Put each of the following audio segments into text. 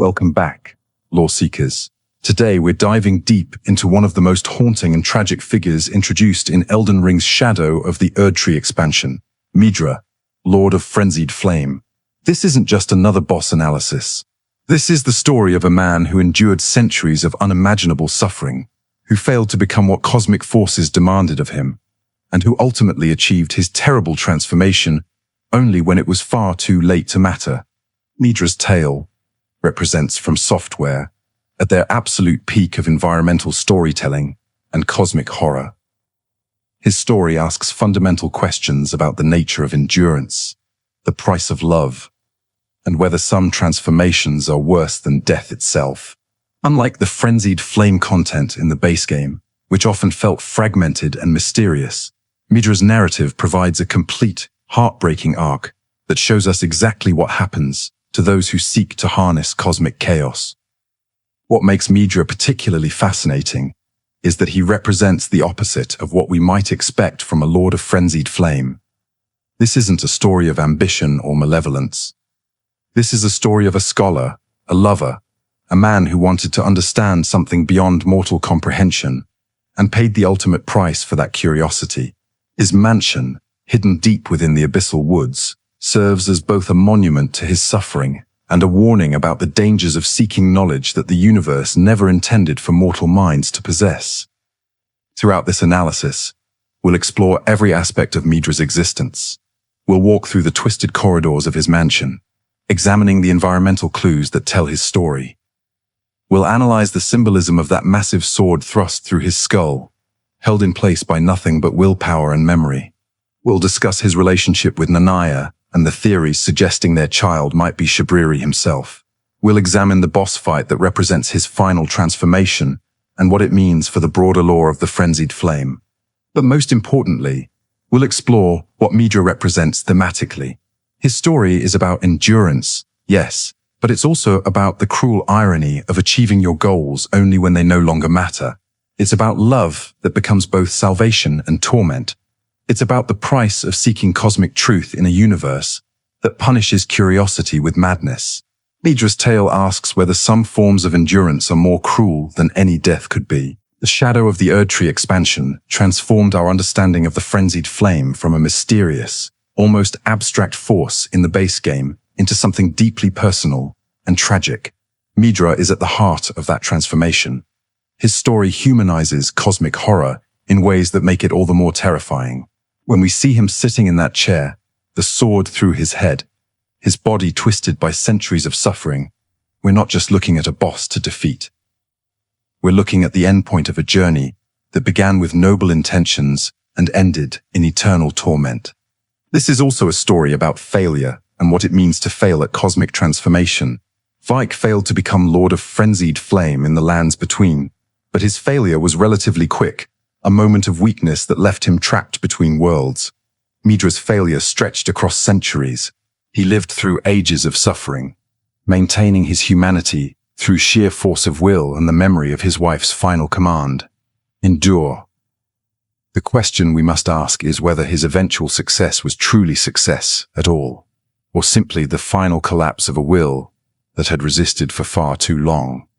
Welcome back, lore seekers. Today we're diving deep into one of the most haunting and tragic figures introduced in Elden Ring's Shadow of the Erdtree expansion, Midra, Lord of Frenzied Flame. This isn't just another boss analysis. This is the story of a man who endured centuries of unimaginable suffering, who failed to become what cosmic forces demanded of him, and who ultimately achieved his terrible transformation only when it was far too late to matter. Midra's tale represents From Software at their absolute peak of environmental storytelling and cosmic horror. His story asks fundamental questions about the nature of endurance, the price of love, and whether some transformations are worse than death itself. Unlike the Frenzied Flame content in the base game, which often felt fragmented and mysterious, Midra's narrative provides a complete, heartbreaking arc that shows us exactly what happens to those who seek to harness cosmic chaos. What makes Midra particularly fascinating is that he represents the opposite of what we might expect from a Lord of Frenzied Flame. This isn't a story of ambition or malevolence. This is a story of a scholar, a lover, a man who wanted to understand something beyond mortal comprehension and paid the ultimate price for that curiosity. His mansion, hidden deep within the Abyssal Woods, serves as both a monument to his suffering and a warning about the dangers of seeking knowledge that the universe never intended for mortal minds to possess. Throughout this analysis, we'll explore every aspect of Midra's existence. We'll walk through the twisted corridors of his mansion, examining the environmental clues that tell his story. We'll analyze the symbolism of that massive sword thrust through his skull, held in place by nothing but willpower and memory. We'll discuss his relationship with Nanaya and the theories suggesting their child might be Shabriri himself. We'll examine the boss fight that represents his final transformation and what it means for the broader lore of the Frenzied Flame. But most importantly, we'll explore what Midra represents thematically. His story is about endurance, yes, but it's also about the cruel irony of achieving your goals only when they no longer matter. It's about love that becomes both salvation and torment. It's about the price of seeking cosmic truth in a universe that punishes curiosity with madness. Midra's tale asks whether some forms of endurance are more cruel than any death could be. The Shadow of the Erdtree expansion transformed our understanding of the Frenzied Flame from a mysterious, almost abstract force in the base game into something deeply personal and tragic. Midra is at the heart of that transformation. His story humanizes cosmic horror in ways that make it all the more terrifying. When we see him sitting in that chair, the sword through his head, his body twisted by centuries of suffering, we're not just looking at a boss to defeat. We're looking at the endpoint of a journey that began with noble intentions and ended in eternal torment. This is also a story about failure and what it means to fail at cosmic transformation. Vike failed to become Lord of Frenzied Flame in the lands between, but his failure was relatively quick, a moment of weakness that left him trapped between worlds. Midra's failure stretched across centuries. He lived through ages of suffering, maintaining his humanity through sheer force of will and the memory of his wife's final command: endure. The question we must ask is whether his eventual success was truly success at all, or simply the final collapse of a will that had resisted for far too long.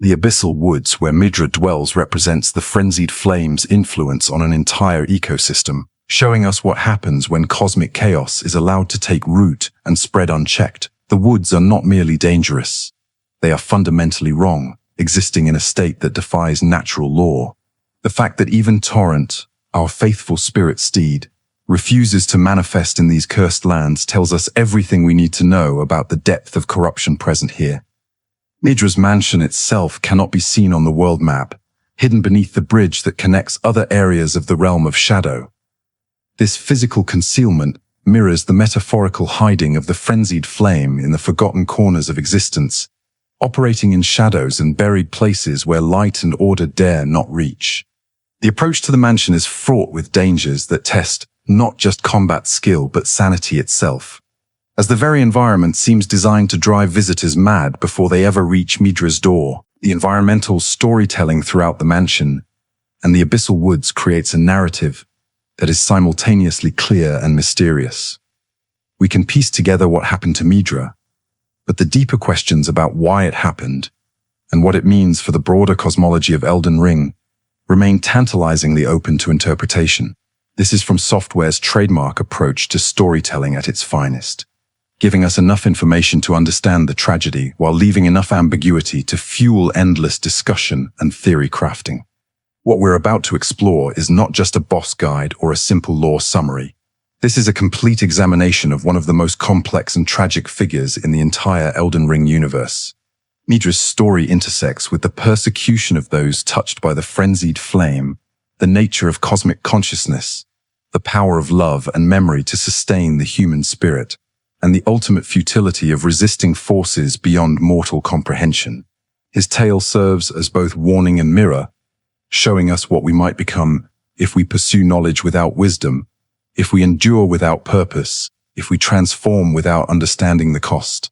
The Abyssal Woods where Midra dwells represents the Frenzied Flame's influence on an entire ecosystem, showing us what happens when cosmic chaos is allowed to take root and spread unchecked. The woods are not merely dangerous. They are fundamentally wrong, existing in a state that defies natural law. The fact that even Torrent, our faithful spirit steed, refuses to manifest in these cursed lands tells us everything we need to know about the depth of corruption present here. Midra's mansion itself cannot be seen on the world map, hidden beneath the bridge that connects other areas of the realm of Shadow. This physical concealment mirrors the metaphorical hiding of the Frenzied Flame in the forgotten corners of existence, operating in shadows and buried places where light and order dare not reach. The approach to the mansion is fraught with dangers that test not just combat skill but sanity itself, as the very environment seems designed to drive visitors mad before they ever reach Midra's door. The environmental storytelling throughout the mansion and the Abyssal Woods creates a narrative that is simultaneously clear and mysterious. We can piece together what happened to Midra, But the deeper questions about why it happened and what it means for the broader cosmology of Elden Ring remain tantalizingly open to interpretation. This is From Software's trademark approach to storytelling at its finest, giving us enough information to understand the tragedy while leaving enough ambiguity to fuel endless discussion and theory crafting. What we're about to explore is not just a boss guide or a simple lore summary. This is a complete examination of one of the most complex and tragic figures in the entire Elden Ring universe. Midra's story intersects with the persecution of those touched by the Frenzied Flame, the nature of cosmic consciousness, the power of love and memory to sustain the human spirit, and the ultimate futility of resisting forces beyond mortal comprehension. His tale serves as both warning and mirror, showing us what we might become if we pursue knowledge without wisdom, if we endure without purpose, if we transform without understanding the cost.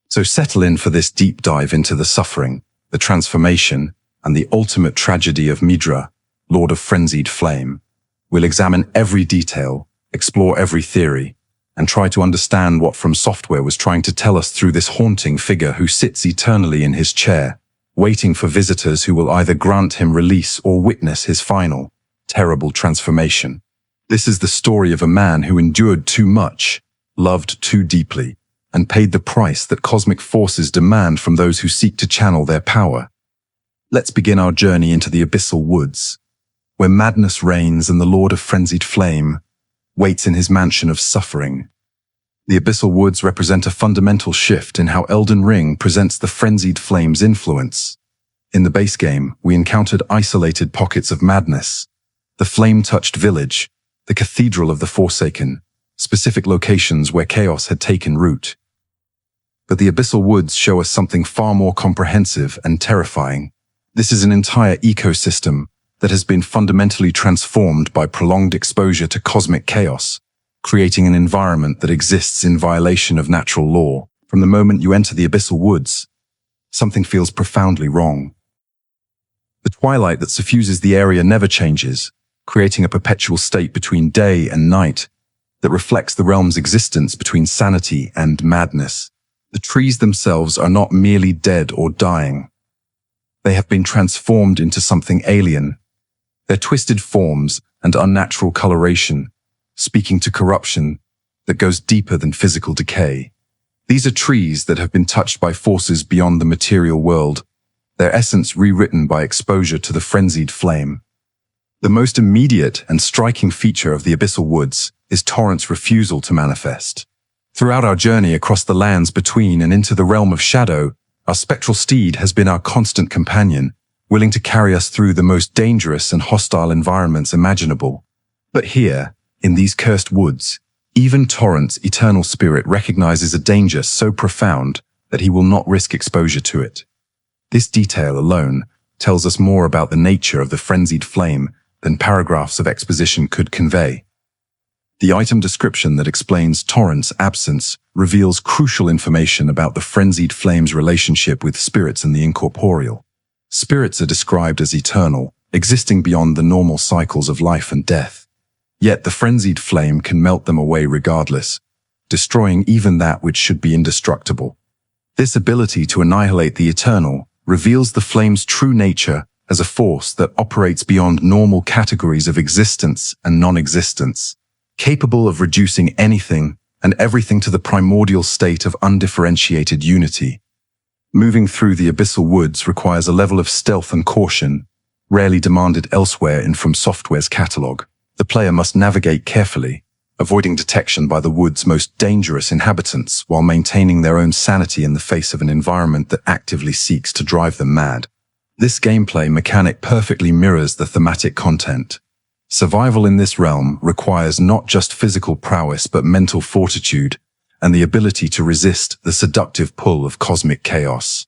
So settle in for this deep dive into the suffering, the transformation, and the ultimate tragedy of Midra, Lord of Frenzied Flame. We'll examine every detail, explore every theory, and try to understand what From Software was trying to tell us through this haunting figure who sits eternally in his chair, waiting for visitors who will either grant him release or witness his final, terrible transformation. This is the story of a man who endured too much, loved too deeply, and paid the price that cosmic forces demand from those who seek to channel their power. Let's begin our journey into the Abyssal Woods, where madness reigns and the Lord of Frenzied Flame waits in his mansion of suffering. The Abyssal Woods represent a fundamental shift in how Elden Ring presents the Frenzied Flame's influence. In the base game, we encountered isolated pockets of madness, the flame-touched village, the Cathedral of the Forsaken, specific locations where chaos had taken root. But the Abyssal Woods show us something far more comprehensive and terrifying. This is an entire ecosystem that has been fundamentally transformed by prolonged exposure to cosmic chaos, creating an environment that exists in violation of natural law. From the moment you enter the Abyssal Woods, something feels profoundly wrong. The twilight that suffuses the area never changes, creating a perpetual state between day and night that reflects the realm's existence between sanity and madness. The trees themselves are not merely dead or dying. They have been transformed into something alien. Their twisted forms and unnatural coloration, speaking to corruption that goes deeper than physical decay. These are trees that have been touched by forces beyond the material world, their essence rewritten by exposure to the Frenzied Flame. The most immediate and striking feature of the Abyssal Woods is Torrent's refusal to manifest. Throughout our journey across the lands between and into the realm of shadow, our spectral steed has been our constant companion, willing to carry us through the most dangerous and hostile environments imaginable. But here, in these cursed woods, even Torrent's eternal spirit recognizes a danger so profound that he will not risk exposure to it. This detail alone tells us more about the nature of the Frenzied Flame than paragraphs of exposition could convey. The item description that explains Torrent's absence reveals crucial information about the Frenzied Flame's relationship with spirits and the incorporeal. Spirits are described as eternal, existing beyond the normal cycles of life and death. Yet the Frenzied Flame can melt them away regardless, destroying even that which should be indestructible. This ability to annihilate the eternal reveals the flame's true nature as a force that operates beyond normal categories of existence and non-existence, capable of reducing anything and everything to the primordial state of undifferentiated unity. Moving through the Abyssal Woods requires a level of stealth and caution, rarely demanded elsewhere in From Software's catalog. The player must navigate carefully, avoiding detection by the wood's most dangerous inhabitants while maintaining their own sanity in the face of an environment that actively seeks to drive them mad. This gameplay mechanic perfectly mirrors the thematic content. Survival in this realm requires not just physical prowess but mental fortitude and the ability to resist the seductive pull of cosmic chaos.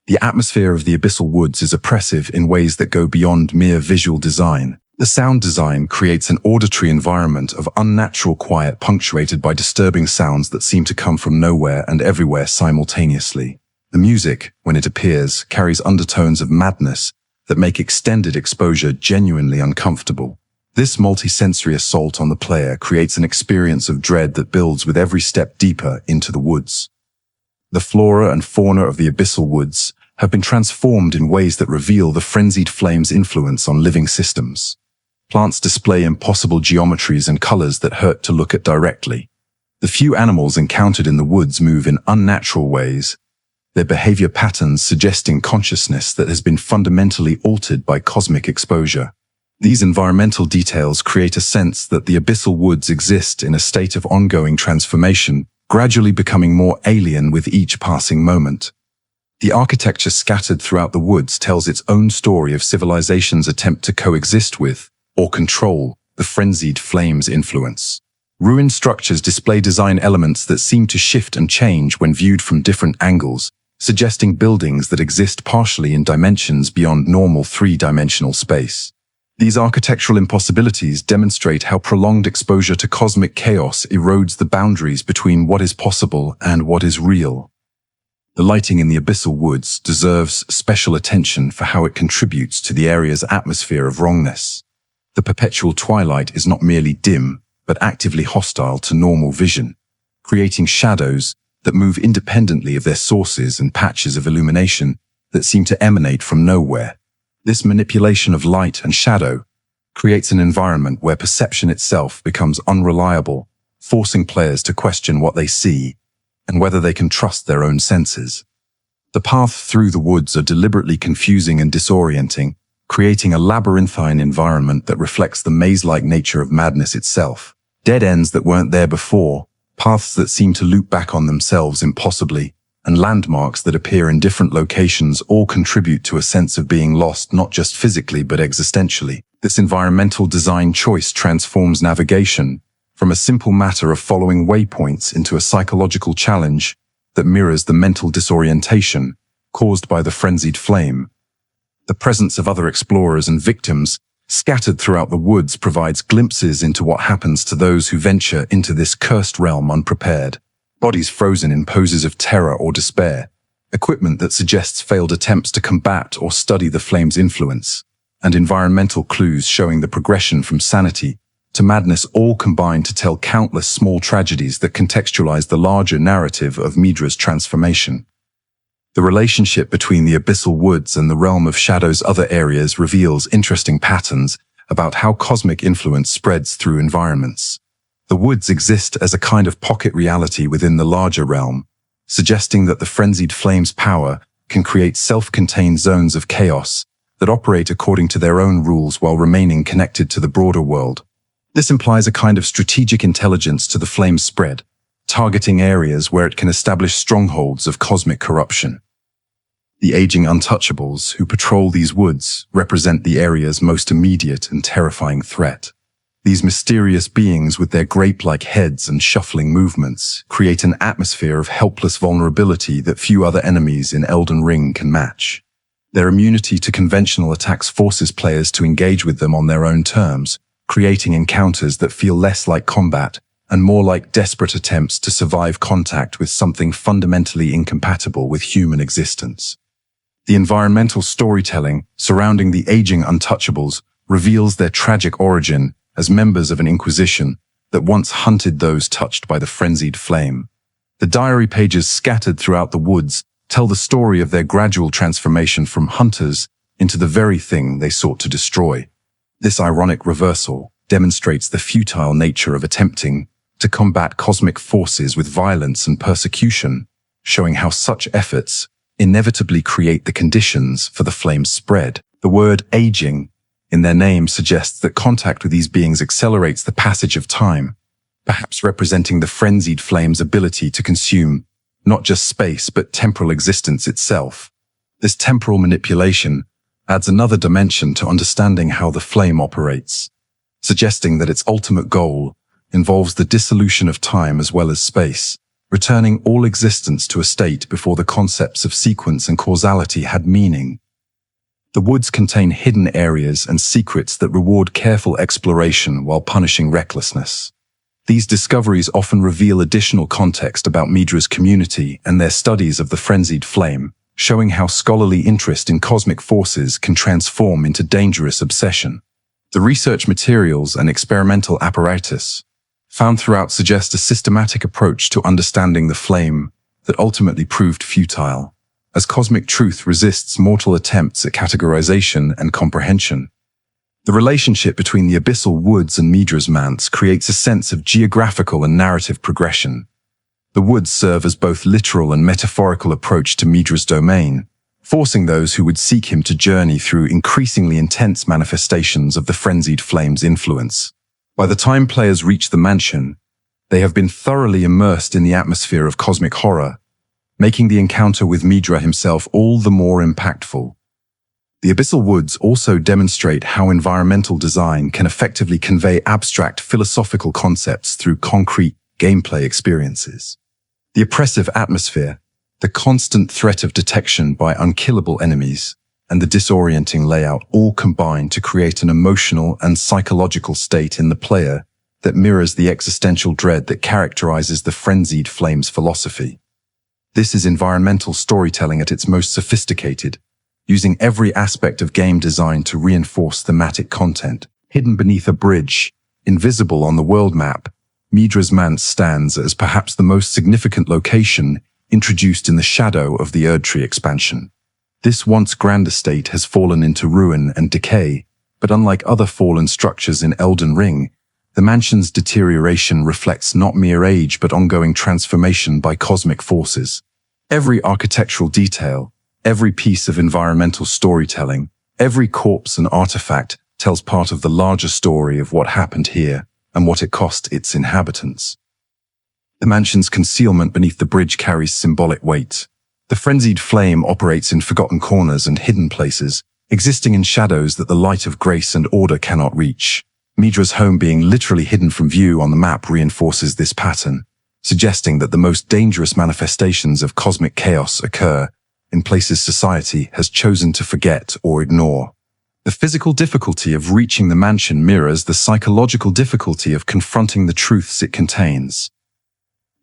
The atmosphere of the Abyssal Woods is oppressive in ways that go beyond mere visual design. The sound design creates an auditory environment of unnatural quiet punctuated by disturbing sounds that seem to come from nowhere and everywhere simultaneously. The music, when it appears, carries undertones of madness that make extended exposure genuinely uncomfortable. This multi-sensory assault on the player creates an experience of dread that builds with every step deeper into the woods. The flora and fauna of the Abyssal Woods have been transformed in ways that reveal the Frenzied Flame's influence on living systems. Plants display impossible geometries and colors that hurt to look at directly. The few animals encountered in the woods move in unnatural ways, their behavior patterns suggesting consciousness that has been fundamentally altered by cosmic exposure. These environmental details create a sense that the Abyssal Woods exist in a state of ongoing transformation, gradually becoming more alien with each passing moment. The architecture scattered throughout the woods tells its own story of civilization's attempt to coexist with, or control, the Frenzied Flame's influence. Ruined structures display design elements that seem to shift and change when viewed from different angles, suggesting buildings that exist partially in dimensions beyond normal three-dimensional space. These architectural impossibilities demonstrate how prolonged exposure to cosmic chaos erodes the boundaries between what is possible and what is real. The lighting in the Abyssal Woods deserves special attention for how it contributes to the area's atmosphere of wrongness. The perpetual twilight is not merely dim, but actively hostile to normal vision, creating shadows that move independently of their sources and patches of illumination that seem to emanate from nowhere. This manipulation of light and shadow creates an environment where perception itself becomes unreliable, forcing players to question what they see and whether they can trust their own senses. The paths through the woods are deliberately confusing and disorienting, creating a labyrinthine environment that reflects the maze-like nature of madness itself. Dead ends that weren't there before, paths that seem to loop back on themselves impossibly, and landmarks that appear in different locations all contribute to a sense of being lost not just physically but existentially. This environmental design choice transforms navigation from a simple matter of following waypoints into a psychological challenge that mirrors the mental disorientation caused by the Frenzied Flame. The presence of other explorers and victims scattered throughout the woods provides glimpses into what happens to those who venture into this cursed realm unprepared. Bodies frozen in poses of terror or despair, equipment that suggests failed attempts to combat or study the flame's influence, and environmental clues showing the progression from sanity to madness all combine to tell countless small tragedies that contextualize the larger narrative of Midra's transformation. The relationship between the Abyssal Woods and the realm of Shadow's other areas reveals interesting patterns about how cosmic influence spreads through environments. The woods exist as a kind of pocket reality within the larger realm, suggesting that the Frenzied Flame's power can create self-contained zones of chaos that operate according to their own rules while remaining connected to the broader world. This implies a kind of strategic intelligence to the flame's spread, targeting areas where it can establish strongholds of cosmic corruption. The aging Untouchables who patrol these woods represent the area's most immediate and terrifying threat. These mysterious beings with their grape-like heads and shuffling movements create an atmosphere of helpless vulnerability that few other enemies in Elden Ring can match. Their immunity to conventional attacks forces players to engage with them on their own terms, creating encounters that feel less like combat and more like desperate attempts to survive contact with something fundamentally incompatible with human existence. The environmental storytelling surrounding the aging Untouchables reveals their tragic origin as members of an inquisition that once hunted those touched by the Frenzied Flame. The diary pages scattered throughout the woods tell the story of their gradual transformation from hunters into the very thing they sought to destroy. This ironic reversal demonstrates the futile nature of attempting to combat cosmic forces with violence and persecution, showing how such efforts inevitably create the conditions for the flame's spread. The word aging in their name suggests that contact with these beings accelerates the passage of time, perhaps representing the Frenzied Flame's ability to consume not just space but temporal existence itself. This temporal manipulation adds another dimension to understanding how the flame operates, suggesting that its ultimate goal involves the dissolution of time as well as space, returning all existence to a state before the concepts of sequence and causality had meaning. The woods contain hidden areas and secrets that reward careful exploration while punishing recklessness. These discoveries often reveal additional context about Midra's community and their studies of the Frenzied Flame, showing how scholarly interest in cosmic forces can transform into dangerous obsession. The research materials and experimental apparatus found throughout suggest a systematic approach to understanding the flame that ultimately proved futile, as cosmic truth resists mortal attempts at categorization and comprehension. The relationship between the Abyssal Woods and Midra's manse creates a sense of geographical and narrative progression. The woods serve as both literal and metaphorical approach to Midra's domain, forcing those who would seek him to journey through increasingly intense manifestations of the Frenzied Flame's influence. By the time players reach the mansion, they have been thoroughly immersed in the atmosphere of cosmic horror, making the encounter with Midra himself all the more impactful. The Abyssal Woods also demonstrate how environmental design can effectively convey abstract philosophical concepts through concrete gameplay experiences. The oppressive atmosphere, the constant threat of detection by unkillable enemies, and the disorienting layout all combine to create an emotional and psychological state in the player that mirrors the existential dread that characterizes the Frenzied Flame's philosophy. This is environmental storytelling at its most sophisticated, using every aspect of game design to reinforce thematic content. Hidden beneath a bridge, invisible on the world map, Midra's manse stands as perhaps the most significant location introduced in the Shadow of the Erdtree expansion. This once grand estate has fallen into ruin and decay, but unlike other fallen structures in Elden Ring, the mansion's deterioration reflects not mere age but ongoing transformation by cosmic forces. Every architectural detail, every piece of environmental storytelling, every corpse and artifact tells part of the larger story of what happened here and what it cost its inhabitants. The mansion's concealment beneath the bridge carries symbolic weight. The Frenzied Flame operates in forgotten corners and hidden places, existing in shadows that the light of grace and order cannot reach. Midra's home being literally hidden from view on the map reinforces this pattern, suggesting that the most dangerous manifestations of cosmic chaos occur in places society has chosen to forget or ignore. The physical difficulty of reaching the mansion mirrors the psychological difficulty of confronting the truths it contains.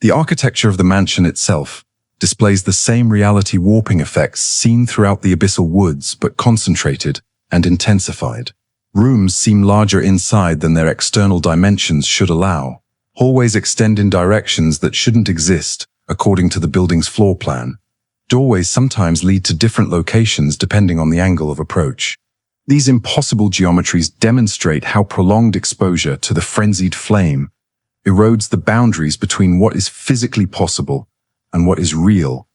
The architecture of the mansion itself displays the same reality warping effects seen throughout the Abyssal Woods, but concentrated and intensified. Rooms seem larger inside than their external dimensions should allow. Hallways extend in directions that shouldn't exist, according to the building's floor plan. Doorways sometimes lead to different locations depending on the angle of approach. These impossible geometries demonstrate how prolonged exposure to the Frenzied Flame erodes the boundaries between what is physically possible and what is real,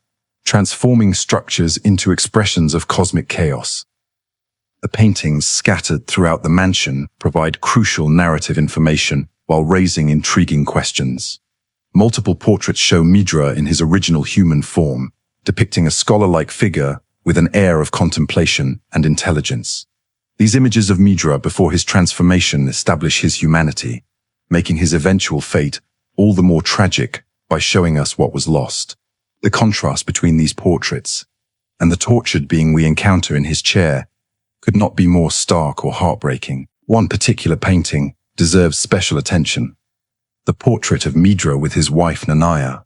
transforming structures into expressions of cosmic chaos. The paintings scattered throughout the mansion provide crucial narrative information while raising intriguing questions. Multiple portraits show Midra in his original human form, depicting a scholar-like figure with an air of contemplation and intelligence. These images of Midra before his transformation establish his humanity, making his eventual fate all the more tragic by showing us what was lost. The contrast between these portraits and the tortured being we encounter in his chair could not be more stark or heartbreaking. One particular painting deserves special attention: the portrait of Midra with his wife Nanaya.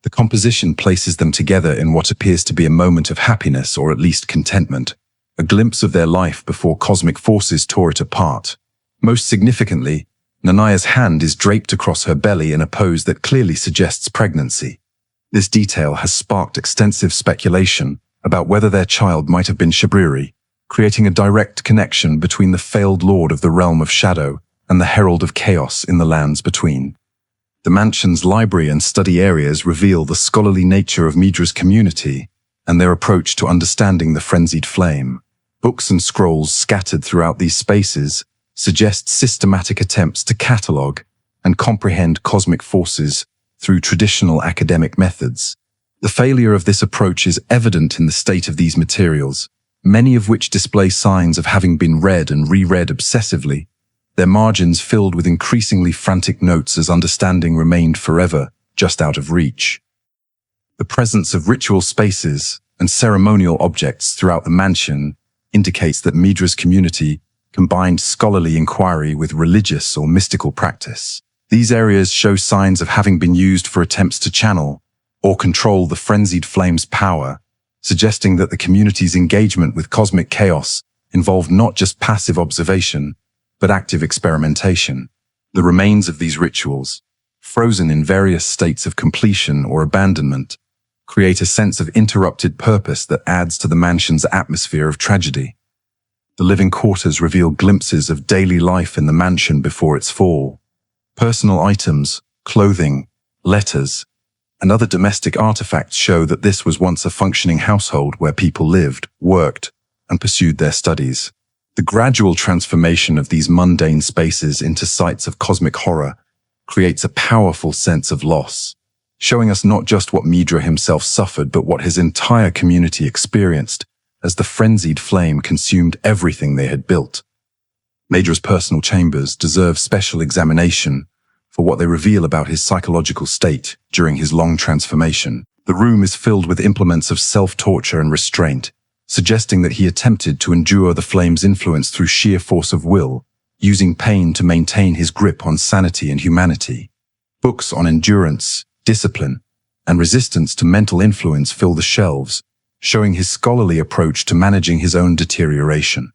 The composition places them together in what appears to be a moment of happiness or at least contentment, a glimpse of their life before cosmic forces tore it apart. Most significantly, Nanaya's hand is draped across her belly in a pose that clearly suggests pregnancy. This detail has sparked extensive speculation about whether their child might have been Shabriri, creating a direct connection between the failed lord of the realm of shadow and the herald of chaos in the lands between. The mansion's library and study areas reveal the scholarly nature of Midra's community and their approach to understanding the Frenzied Flame. Books and scrolls scattered throughout these spaces suggest systematic attempts to catalogue and comprehend cosmic forces through traditional academic methods. The failure of this approach is evident in the state of these materials, many of which display signs of having been read and reread obsessively, their margins filled with increasingly frantic notes as understanding remained forever just out of reach. The presence of ritual spaces and ceremonial objects throughout the mansion indicates that Midra's community combined scholarly inquiry with religious or mystical practice. These areas show signs of having been used for attempts to channel or control the Frenzied Flame's power, suggesting that the community's engagement with cosmic chaos involved not just passive observation, but active experimentation. The remains of these rituals, frozen in various states of completion or abandonment, create a sense of interrupted purpose that adds to the mansion's atmosphere of tragedy. The living quarters reveal glimpses of daily life in the mansion before its fall. Personal items, clothing, letters, and other domestic artifacts show that this was once a functioning household where people lived, worked, and pursued their studies. The gradual transformation of these mundane spaces into sites of cosmic horror creates a powerful sense of loss, showing us not just what Midra himself suffered, but what his entire community experienced as the frenzied flame consumed everything they had built. Midra's personal chambers deserve special examination for what they reveal about his psychological state during his long transformation. The room is filled with implements of self-torture and restraint, suggesting that he attempted to endure the flame's influence through sheer force of will, using pain to maintain his grip on sanity and humanity. Books on endurance, discipline, and resistance to mental influence fill the shelves, showing his scholarly approach to managing his own deterioration.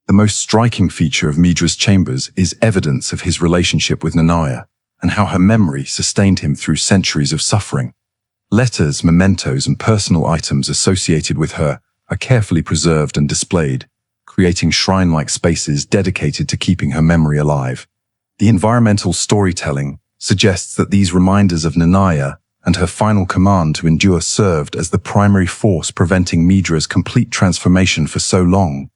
The most striking feature of Midra's chambers is evidence of his relationship with Nanaya, and how her memory sustained him through centuries of suffering. Letters, mementos, and personal items associated with her are carefully preserved and displayed, creating shrine-like spaces dedicated to keeping her memory alive. The environmental storytelling suggests that these reminders of Nanaya and her final command to endure served as the primary force preventing Midra's complete transformation for so long.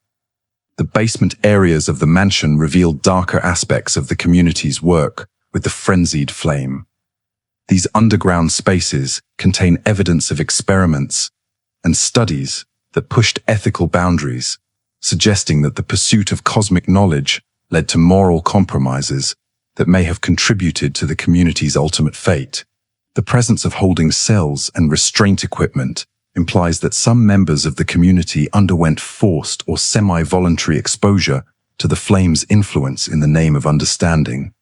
The basement areas of the mansion reveal darker aspects of the community's work with the Frenzied Flame. These underground spaces contain evidence of experiments and studies that pushed ethical boundaries, suggesting that the pursuit of cosmic knowledge led to moral compromises that may have contributed to the community's ultimate fate. The presence of holding cells and restraint equipment implies that some members of the community underwent forced or semi-voluntary exposure to the flame's influence in the name of understanding.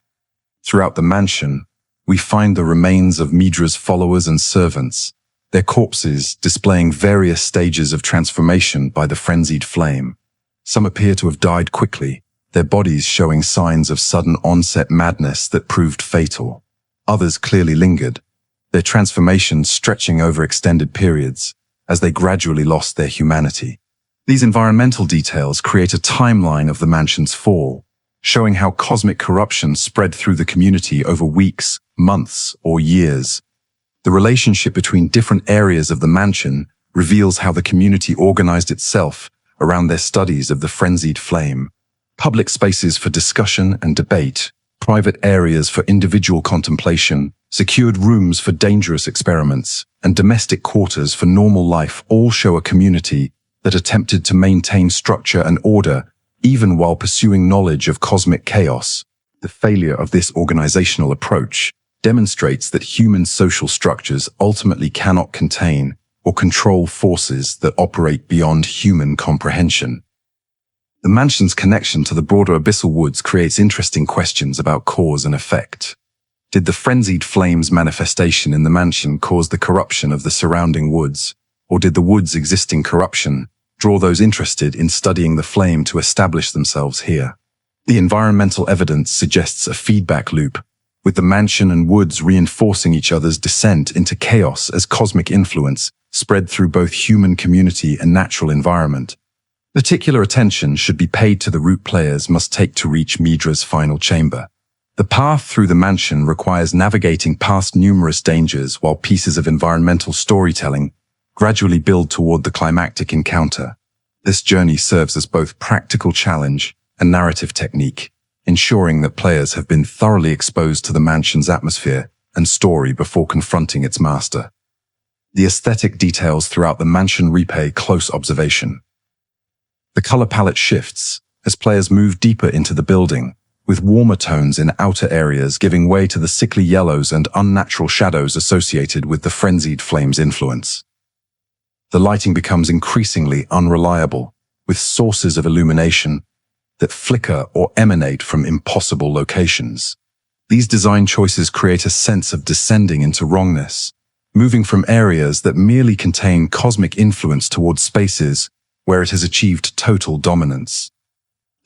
Throughout the mansion, we find the remains of Midra's followers and servants, their corpses displaying various stages of transformation by the frenzied flame. Some appear to have died quickly, their bodies showing signs of sudden onset madness that proved fatal. Others clearly lingered, their transformations stretching over extended periods as they gradually lost their humanity. These environmental details create a timeline of the mansion's fall, showing how cosmic corruption spread through the community over weeks, months, or years. The relationship between different areas of the mansion reveals how the community organized itself around their studies of the frenzied flame. Public spaces for discussion and debate, private areas for individual contemplation, secured rooms for dangerous experiments, and domestic quarters for normal life all show a community that attempted to maintain structure and order even while pursuing knowledge of cosmic chaos. The failure of this organizational approach demonstrates that human social structures ultimately cannot contain or control forces that operate beyond human comprehension. The mansion's connection to the broader Abyssal Woods creates interesting questions about cause and effect. Did the frenzied flame's manifestation in the mansion cause the corruption of the surrounding woods, or did the woods' existing corruption draw those interested in studying the flame to establish themselves here? The environmental evidence suggests a feedback loop, with the mansion and woods reinforcing each other's descent into chaos as cosmic influence spread through both human community and natural environment. Particular attention should be paid to the route players must take to reach Midra's final chamber. The path through the mansion requires navigating past numerous dangers while pieces of environmental storytelling gradually build toward the climactic encounter. This journey serves as both practical challenge and narrative technique, ensuring that players have been thoroughly exposed to the mansion's atmosphere and story before confronting its master. The aesthetic details throughout the mansion repay close observation. The color palette shifts as players move deeper into the building, with warmer tones in outer areas giving way to the sickly yellows and unnatural shadows associated with the frenzied flame's influence. The lighting becomes increasingly unreliable, with sources of illumination that flicker or emanate from impossible locations. These design choices create a sense of descending into wrongness, moving from areas that merely contain cosmic influence towards spaces where it has achieved total dominance.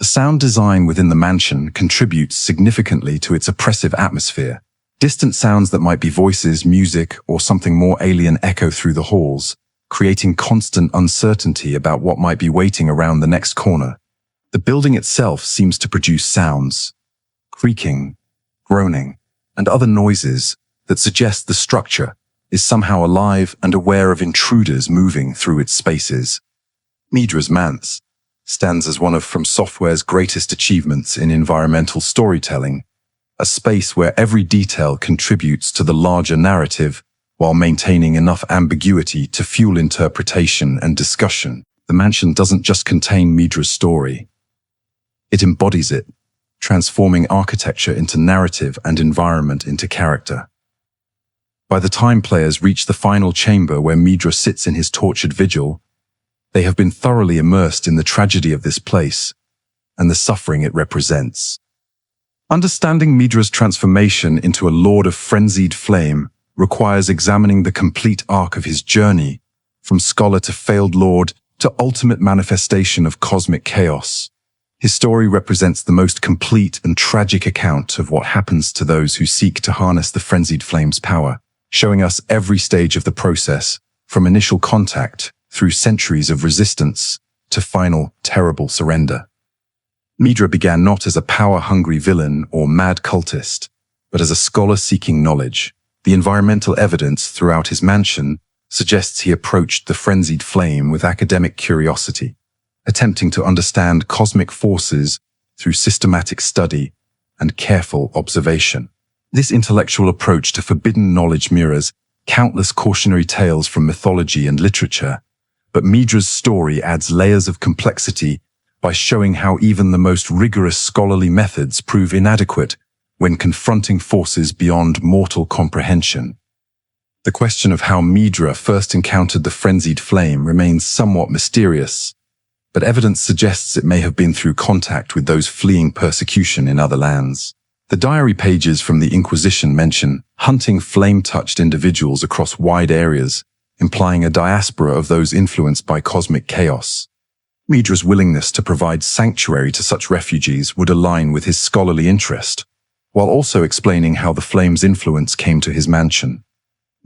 The sound design within the mansion contributes significantly to its oppressive atmosphere, Distant sounds that might be voices, music, or something more alien echo through the halls, creating constant uncertainty about what might be waiting around the next corner. The building itself seems to produce sounds, creaking, groaning, and other noises that suggest the structure is somehow alive and aware of intruders moving through its spaces. Midra's manse stands as one of From Software's greatest achievements in environmental storytelling, a space where every detail contributes to the larger narrative while maintaining enough ambiguity to fuel interpretation and discussion. The mansion doesn't just contain Midra's story. It embodies it, transforming architecture into narrative and environment into character. By the time players reach the final chamber where Midra sits in his tortured vigil, they have been thoroughly immersed in the tragedy of this place and the suffering it represents. Understanding Midra's transformation into a Lord of Frenzied Flame requires examining the complete arc of his journey, from scholar to failed lord to ultimate manifestation of cosmic chaos. His story represents the most complete and tragic account of what happens to those who seek to harness the Frenzied Flame's power, showing us every stage of the process, from initial contact through centuries of resistance to final, terrible surrender. Midra began not as a power-hungry villain or mad cultist, but as a scholar seeking knowledge. The environmental evidence throughout his mansion suggests he approached the Frenzied Flame with academic curiosity, attempting to understand cosmic forces through systematic study and careful observation. This intellectual approach to forbidden knowledge mirrors countless cautionary tales from mythology and literature, but Midra's story adds layers of complexity by showing how even the most rigorous scholarly methods prove inadequate when confronting forces beyond mortal comprehension. The question of how Midra first encountered the Frenzied Flame remains somewhat mysterious, but evidence suggests it may have been through contact with those fleeing persecution in other lands. The diary pages from the Inquisition mention hunting flame-touched individuals across wide areas, implying a diaspora of those influenced by cosmic chaos. Midra's willingness to provide sanctuary to such refugees would align with his scholarly interest, while also explaining how the flame's influence came to his mansion.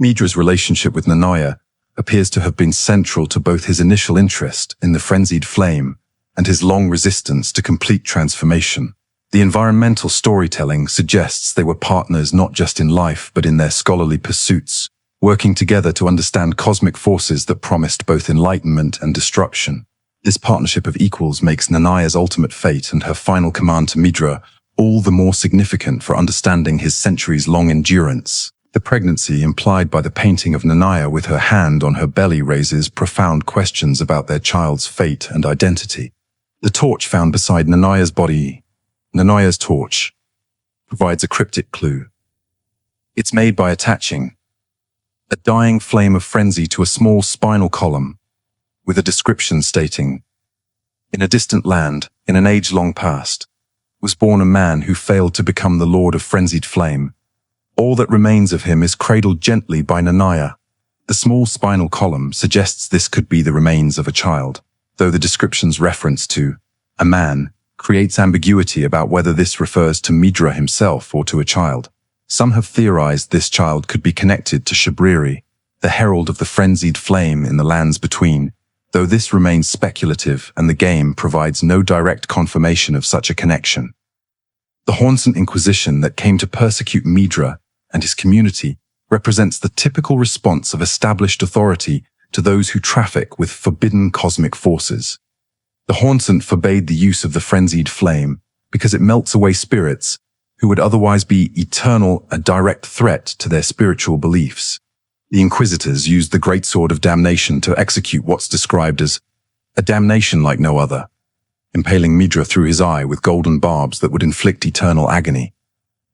Midra's relationship with Nanaya appears to have been central to both his initial interest in the Frenzied Flame and his long resistance to complete transformation. The environmental storytelling suggests they were partners not just in life but in their scholarly pursuits, working together to understand cosmic forces that promised both enlightenment and destruction. This partnership of equals makes Nanaya's ultimate fate and her final command to Midra all the more significant for understanding his centuries-long endurance. The pregnancy implied by the painting of Nanaya with her hand on her belly raises profound questions about their child's fate and identity. The torch found beside Nanaya's body, Nanaya's torch, provides a cryptic clue. It's made by attaching a dying flame of frenzy to a small spinal column, with a description stating, "In a distant land, in an age long past, was born a man who failed to become the Lord of Frenzied Flame. All that remains of him is cradled gently by Nanaya." The small spinal column suggests this could be the remains of a child, though the description's reference to a man creates ambiguity about whether this refers to Midra himself or to a child. Some have theorized this child could be connected to Shabriri, the herald of the Frenzied Flame in the lands between, though this remains speculative and the game provides no direct confirmation of such a connection. The Hornsent inquisition that came to persecute Midra and his community represents the typical response of established authority to those who traffic with forbidden cosmic forces. The Hornsent forbade the use of the Frenzied Flame because it melts away spirits who would otherwise be eternal, a direct threat to their spiritual beliefs. The Inquisitors used the Great Sword of Damnation to execute what's described as a damnation like no other, impaling Midra through his eye with golden barbs that would inflict eternal agony.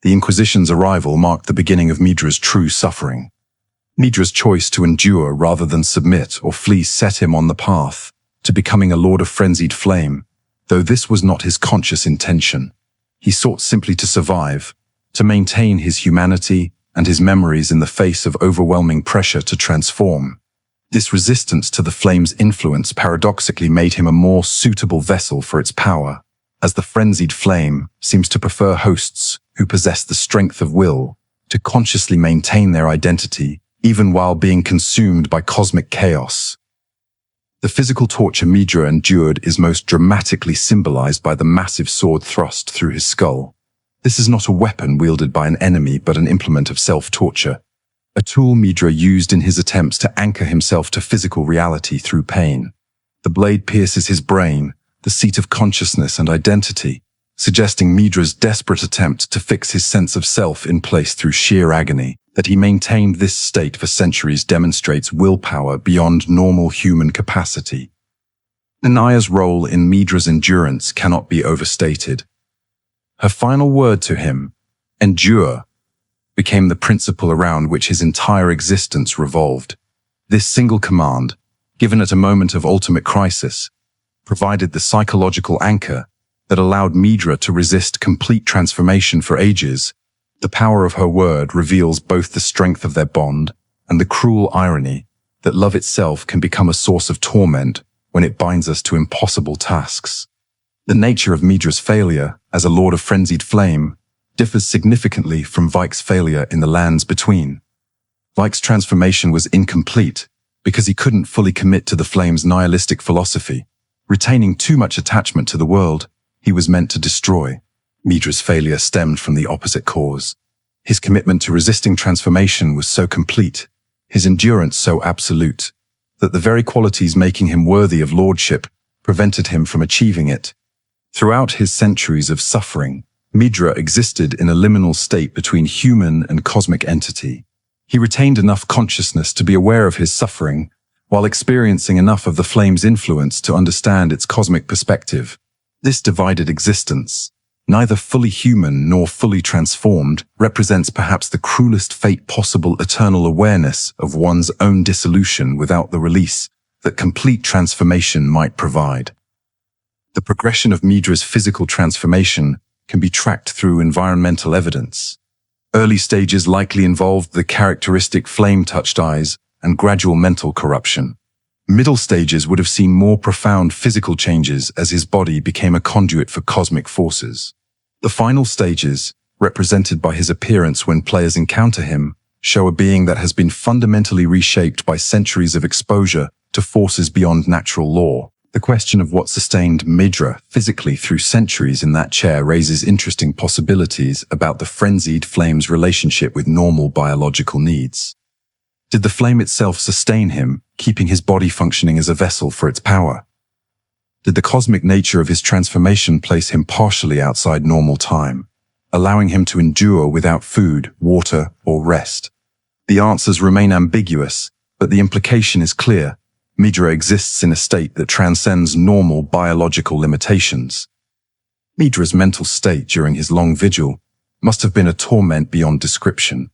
The Inquisition's arrival marked the beginning of Midra's true suffering. Midra's choice to endure rather than submit or flee set him on the path to becoming a Lord of Frenzied Flame, though this was not his conscious intention. He sought simply to survive, to maintain his humanity and his memories in the face of overwhelming pressure to transform. This resistance to the flame's influence paradoxically made him a more suitable vessel for its power, as the Frenzied Flame seems to prefer hosts who possess the strength of will to consciously maintain their identity, even while being consumed by cosmic chaos. The physical torture Midra endured is most dramatically symbolized by the massive sword thrust through his skull. This is not a weapon wielded by an enemy, but an implement of self-torture, a tool Midra used in his attempts to anchor himself to physical reality through pain. The blade pierces his brain, the seat of consciousness and identity, suggesting Midra's desperate attempt to fix his sense of self in place through sheer agony. That he maintained this state for centuries demonstrates willpower beyond normal human capacity. Nanaya's role in Midra's endurance cannot be overstated. Her final word to him, "Endure," became the principle around which his entire existence revolved. This single command, given at a moment of ultimate crisis, provided the psychological anchor that allowed Midra to resist complete transformation for ages. The power of her word reveals both the strength of their bond and the cruel irony that love itself can become a source of torment when it binds us to impossible tasks. The nature of Midra's failure as a Lord of Frenzied Flame differs significantly from Vik's failure in the lands between. Vik's transformation was incomplete because he couldn't fully commit to the Flame's nihilistic philosophy. Retaining too much attachment to the world he was meant to destroy. Midra's failure stemmed from the opposite cause. His commitment to resisting transformation was so complete, his endurance so absolute, that the very qualities making him worthy of lordship prevented him from achieving it. Throughout his centuries of suffering, Midra existed in a liminal state between human and cosmic entity. He retained enough consciousness to be aware of his suffering, while experiencing enough of the Flame's influence to understand its cosmic perspective. This divided existence, neither fully human nor fully transformed, represents perhaps the cruelest fate possible: eternal awareness of one's own dissolution without the release that complete transformation might provide. The progression of Midra's physical transformation can be tracked through environmental evidence. Early stages likely involved the characteristic flame-touched eyes and gradual mental corruption. Middle stages would have seen more profound physical changes as his body became a conduit for cosmic forces. The final stages, represented by his appearance when players encounter him, show a being that has been fundamentally reshaped by centuries of exposure to forces beyond natural law. The question of what sustained Midra physically through centuries in that chair raises interesting possibilities about the Frenzied Flame's relationship with normal biological needs. Did the flame itself sustain him, keeping his body functioning as a vessel for its power? Did the cosmic nature of his transformation place him partially outside normal time, allowing him to endure without food, water, or rest? The answers remain ambiguous, but the implication is clear. Midra exists in a state that transcends normal biological limitations. Midra's mental state during his long vigil must have been a torment beyond description,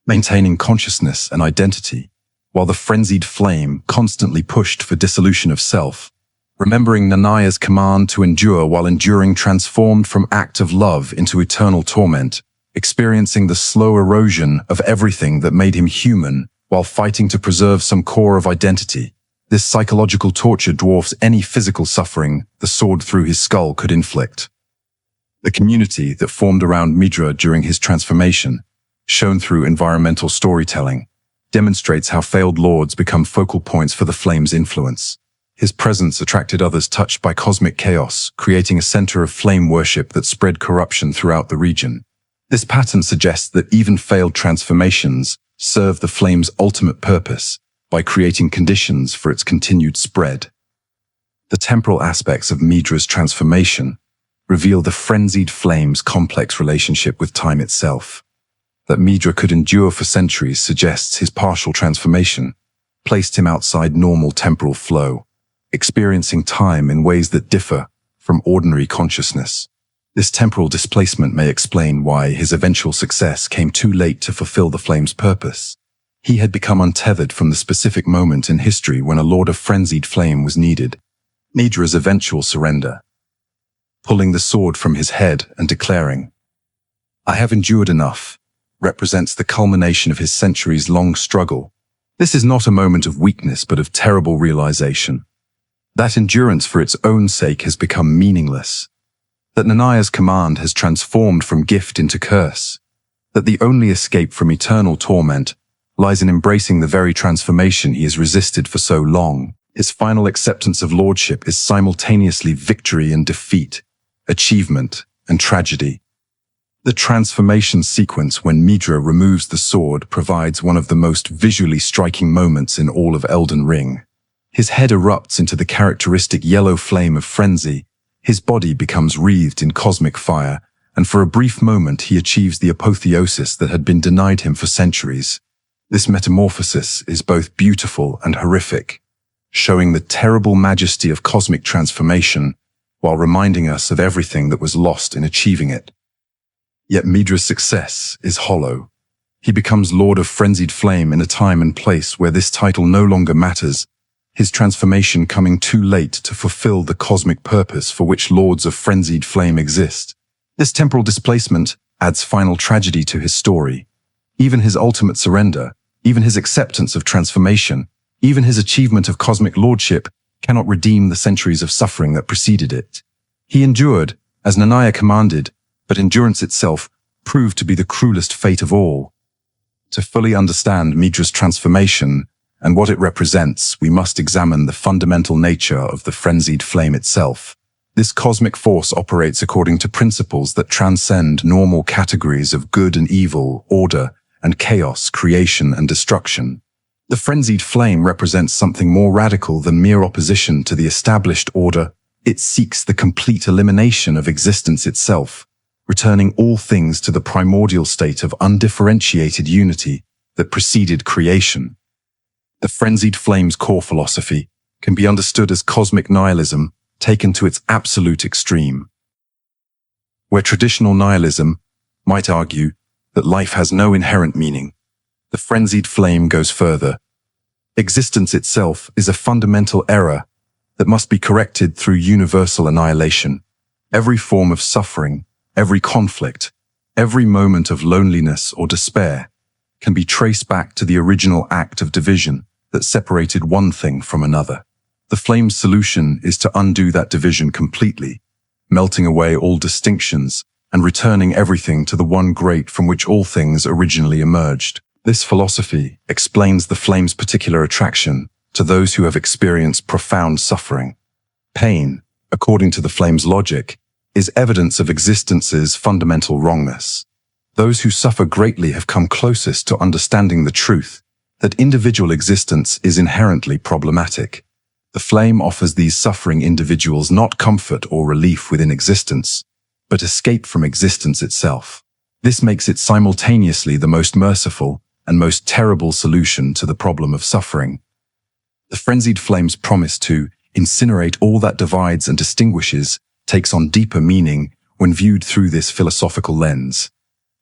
maintaining consciousness and identity, while the frenzied flame constantly pushed for dissolution of self. Remembering Nanaya's command to endure while enduring transformed from act of love into eternal torment, experiencing the slow erosion of everything that made him human while fighting to preserve some core of identity. This psychological torture dwarfs any physical suffering the sword through his skull could inflict. The community that formed around Midra during his transformation, shown through environmental storytelling, demonstrates how failed lords become focal points for the flame's influence. His presence attracted others touched by cosmic chaos, creating a center of flame worship that spread corruption throughout the region. This pattern suggests that even failed transformations serve the flame's ultimate purpose by creating conditions for its continued spread. The temporal aspects of Midra's transformation reveal the frenzied flame's complex relationship with time itself. That Midra could endure for centuries suggests his partial transformation placed him outside normal temporal flow, experiencing time in ways that differ from ordinary consciousness. This temporal displacement may explain why his eventual success came too late to fulfill the flame's purpose. He had become untethered from the specific moment in history when a Lord of Frenzied Flame was needed. Midra's eventual surrender, pulling the sword from his head and declaring, "I have endured enough," represents the culmination of his centuries-long struggle. This is not a moment of weakness but of terrible realization. That endurance for its own sake has become meaningless. That Nanaya's command has transformed from gift into curse. that the only escape from eternal torment lies in embracing the very transformation he has resisted for so long. His final acceptance of lordship is simultaneously victory and defeat, achievement and tragedy. The transformation sequence when Midra removes the sword provides one of the most visually striking moments in all of Elden Ring. His head erupts into the characteristic yellow flame of frenzy, his body becomes wreathed in cosmic fire, and for a brief moment he achieves the apotheosis that had been denied him for centuries. This metamorphosis is both beautiful and horrific, showing the terrible majesty of cosmic transformation while reminding us of everything that was lost in achieving it. Yet Midra's success is hollow. He becomes Lord of Frenzied Flame in a time and place where this title no longer matters, his transformation coming too late to fulfill the cosmic purpose for which Lords of Frenzied Flame exist. This temporal displacement adds final tragedy to his story. Even his ultimate surrender, even his acceptance of transformation, even his achievement of cosmic lordship cannot redeem the centuries of suffering that preceded it. He endured, as Nanaya commanded, but endurance itself proved to be the cruelest fate of all. To fully understand Midra's transformation and what it represents, we must examine the fundamental nature of the Frenzied Flame itself. This cosmic force operates according to principles that transcend normal categories of good and evil, order and chaos, creation and destruction. The Frenzied Flame represents something more radical than mere opposition to the established order. It seeks the complete elimination of existence itself, returning all things to the primordial state of undifferentiated unity that preceded creation. The Frenzied Flame's core philosophy can be understood as cosmic nihilism taken to its absolute extreme. Where traditional nihilism might argue that life has no inherent meaning, the Frenzied Flame goes further. Existence itself is a fundamental error that must be corrected through universal annihilation. Every form of suffering, every conflict, every moment of loneliness or despair can be traced back to the original act of division that separated one thing from another. The Flame's solution is to undo that division completely, melting away all distinctions and returning everything to the one great from which all things originally emerged. This philosophy explains the Flame's particular attraction to those who have experienced profound suffering. Pain, according to the Flame's logic, is evidence of existence's fundamental wrongness. Those who suffer greatly have come closest to understanding the truth that individual existence is inherently problematic. The Flame offers these suffering individuals not comfort or relief within existence, but escape from existence itself. This makes it simultaneously the most merciful and most terrible solution to the problem of suffering. The Frenzied Flame's promise to incinerate all that divides and distinguishes takes on deeper meaning when viewed through this philosophical lens.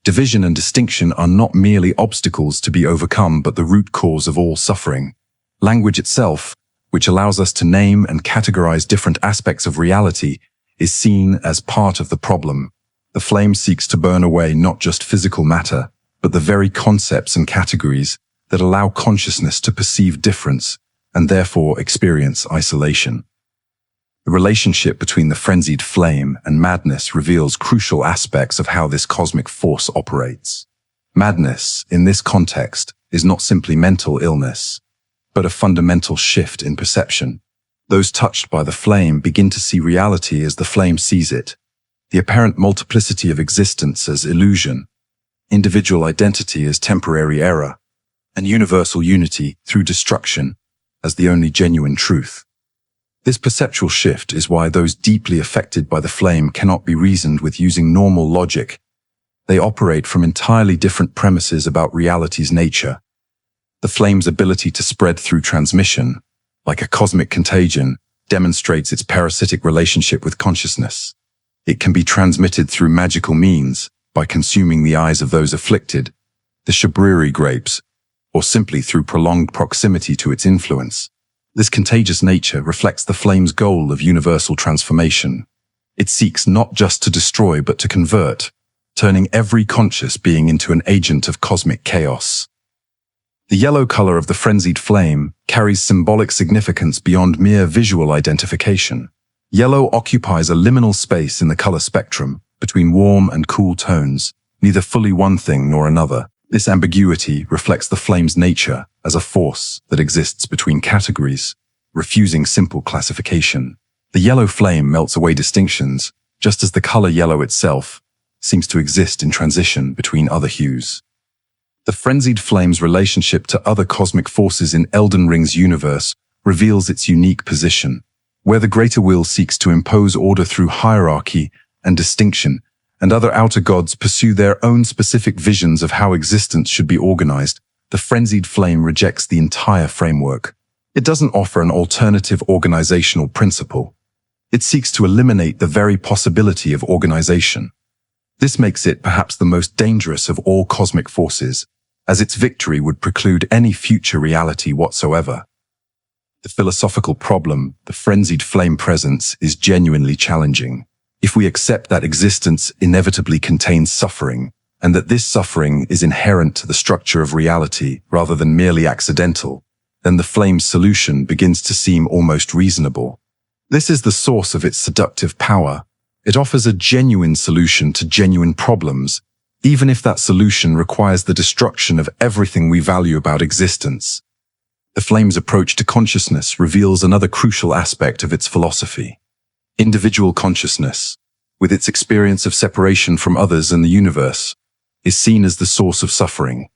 Division and distinction are not merely obstacles to be overcome, but the root cause of all suffering. Language itself, which allows us to name and categorize different aspects of reality, is seen as part of the problem. The Flame seeks to burn away not just physical matter, but the very concepts and categories that allow consciousness to perceive difference and therefore experience isolation. The relationship between the Frenzied Flame and madness reveals crucial aspects of how this cosmic force operates. Madness, in this context, is not simply mental illness, but a fundamental shift in perception. Those touched by the Flame begin to see reality as the Flame sees it, the apparent multiplicity of existence as illusion, individual identity as temporary error, and universal unity through destruction as the only genuine truth. This perceptual shift is why those deeply affected by the Flame cannot be reasoned with using normal logic. They operate from entirely different premises about reality's nature. The Flame's ability to spread through transmission, like a cosmic contagion, demonstrates its parasitic relationship with consciousness. It can be transmitted through magical means, by consuming the eyes of those afflicted, the Shabriri grapes, or simply through prolonged proximity to its influence. This contagious nature reflects the Flame's goal of universal transformation. It seeks not just to destroy but to convert, turning every conscious being into an agent of cosmic chaos. The yellow color of the Frenzied Flame carries symbolic significance beyond mere visual identification. Yellow occupies a liminal space in the color spectrum between warm and cool tones, neither fully one thing nor another. This ambiguity reflects the flame's nature as a force that exists between categories, refusing simple classification. The yellow flame melts away distinctions, just as the color yellow itself seems to exist in transition between other hues. The Frenzied Flame's relationship to other cosmic forces in Elden Ring's universe reveals its unique position. Where the Greater Will seeks to impose order through hierarchy and distinction, and other outer gods pursue their own specific visions of how existence should be organized, the Frenzied Flame rejects the entire framework. It doesn't offer an alternative organizational principle. It seeks to eliminate the very possibility of organization. This makes it perhaps the most dangerous of all cosmic forces, as its victory would preclude any future reality whatsoever. The philosophical problem the Frenzied Flame presents is genuinely challenging. If we accept that existence inevitably contains suffering, and that this suffering is inherent to the structure of reality rather than merely accidental, then the flame's solution begins to seem almost reasonable. This is the source of its seductive power. It offers a genuine solution to genuine problems, even if that solution requires the destruction of everything we value about existence. The flame's approach to consciousness reveals another crucial aspect of its philosophy. Individual consciousness, with its experience of separation from others and the universe, is seen as the source of suffering.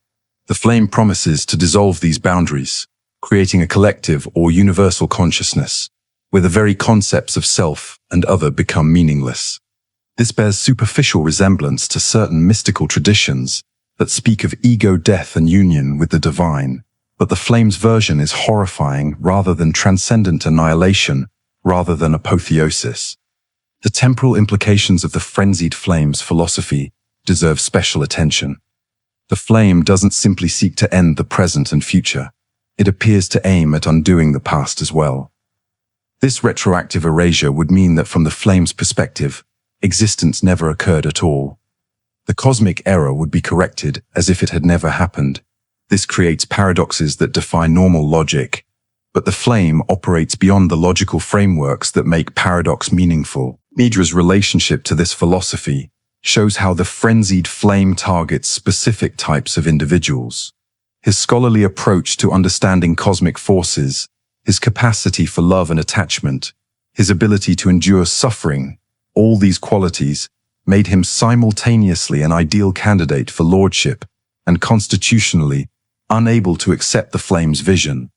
The flame promises to dissolve these boundaries, creating a collective or universal consciousness, where the very concepts of self and other become meaningless. This bears superficial resemblance to certain mystical traditions that speak of ego death and union with the divine, but the flame's version is horrifying rather than transcendent annihilation, rather than apotheosis. The temporal implications of the Frenzied Flame's philosophy deserve special attention. The flame doesn't simply seek to end the present and future. It appears to aim at undoing the past as well. This retroactive erasure would mean that from the flame's perspective, existence never occurred at all. The cosmic error would be corrected as if it had never happened. This creates paradoxes that defy normal logic, but the flame operates beyond the logical frameworks that make paradox meaningful. Midra's relationship to this philosophy shows how the Frenzied Flame targets specific types of individuals. His scholarly approach to understanding cosmic forces, his capacity for love and attachment, his ability to endure suffering, all these qualities made him simultaneously an ideal candidate for lordship and constitutionally unable to accept the flame's vision.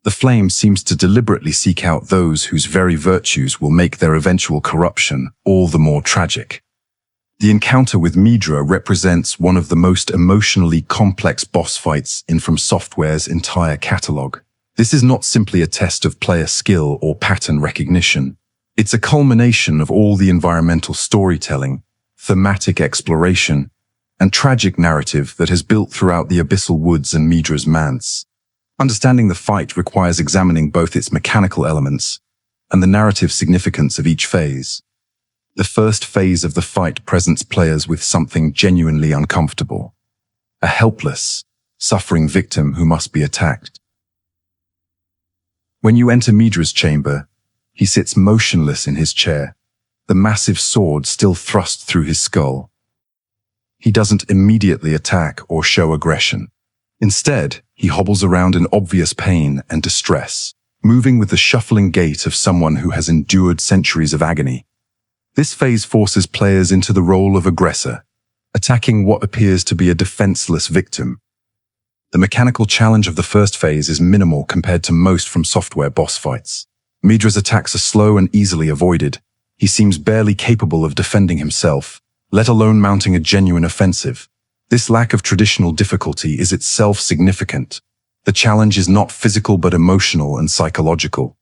The flame seems to deliberately seek out those whose very virtues will make their eventual corruption all the more tragic. The encounter with Midra represents one of the most emotionally complex boss fights in From Software's entire catalog. This is not simply a test of player skill or pattern recognition. It's a culmination of all the environmental storytelling, thematic exploration, and tragic narrative that has built throughout the Abyssal Woods and Midra's manse. Understanding the fight requires examining both its mechanical elements and the narrative significance of each phase. The first phase of the fight presents players with something genuinely uncomfortable. A helpless, suffering victim who must be attacked. When you enter Midra's chamber, he sits motionless in his chair, the massive sword still thrust through his skull. He doesn't immediately attack or show aggression. Instead, he hobbles around in obvious pain and distress, moving with the shuffling gait of someone who has endured centuries of agony. This phase forces players into the role of aggressor, attacking what appears to be a defenseless victim. The mechanical challenge of the first phase is minimal compared to most From Software boss fights. Midra's attacks are slow and easily avoided. He seems barely capable of defending himself, let alone mounting a genuine offensive. This lack of traditional difficulty is itself significant. The challenge is not physical but emotional and psychological.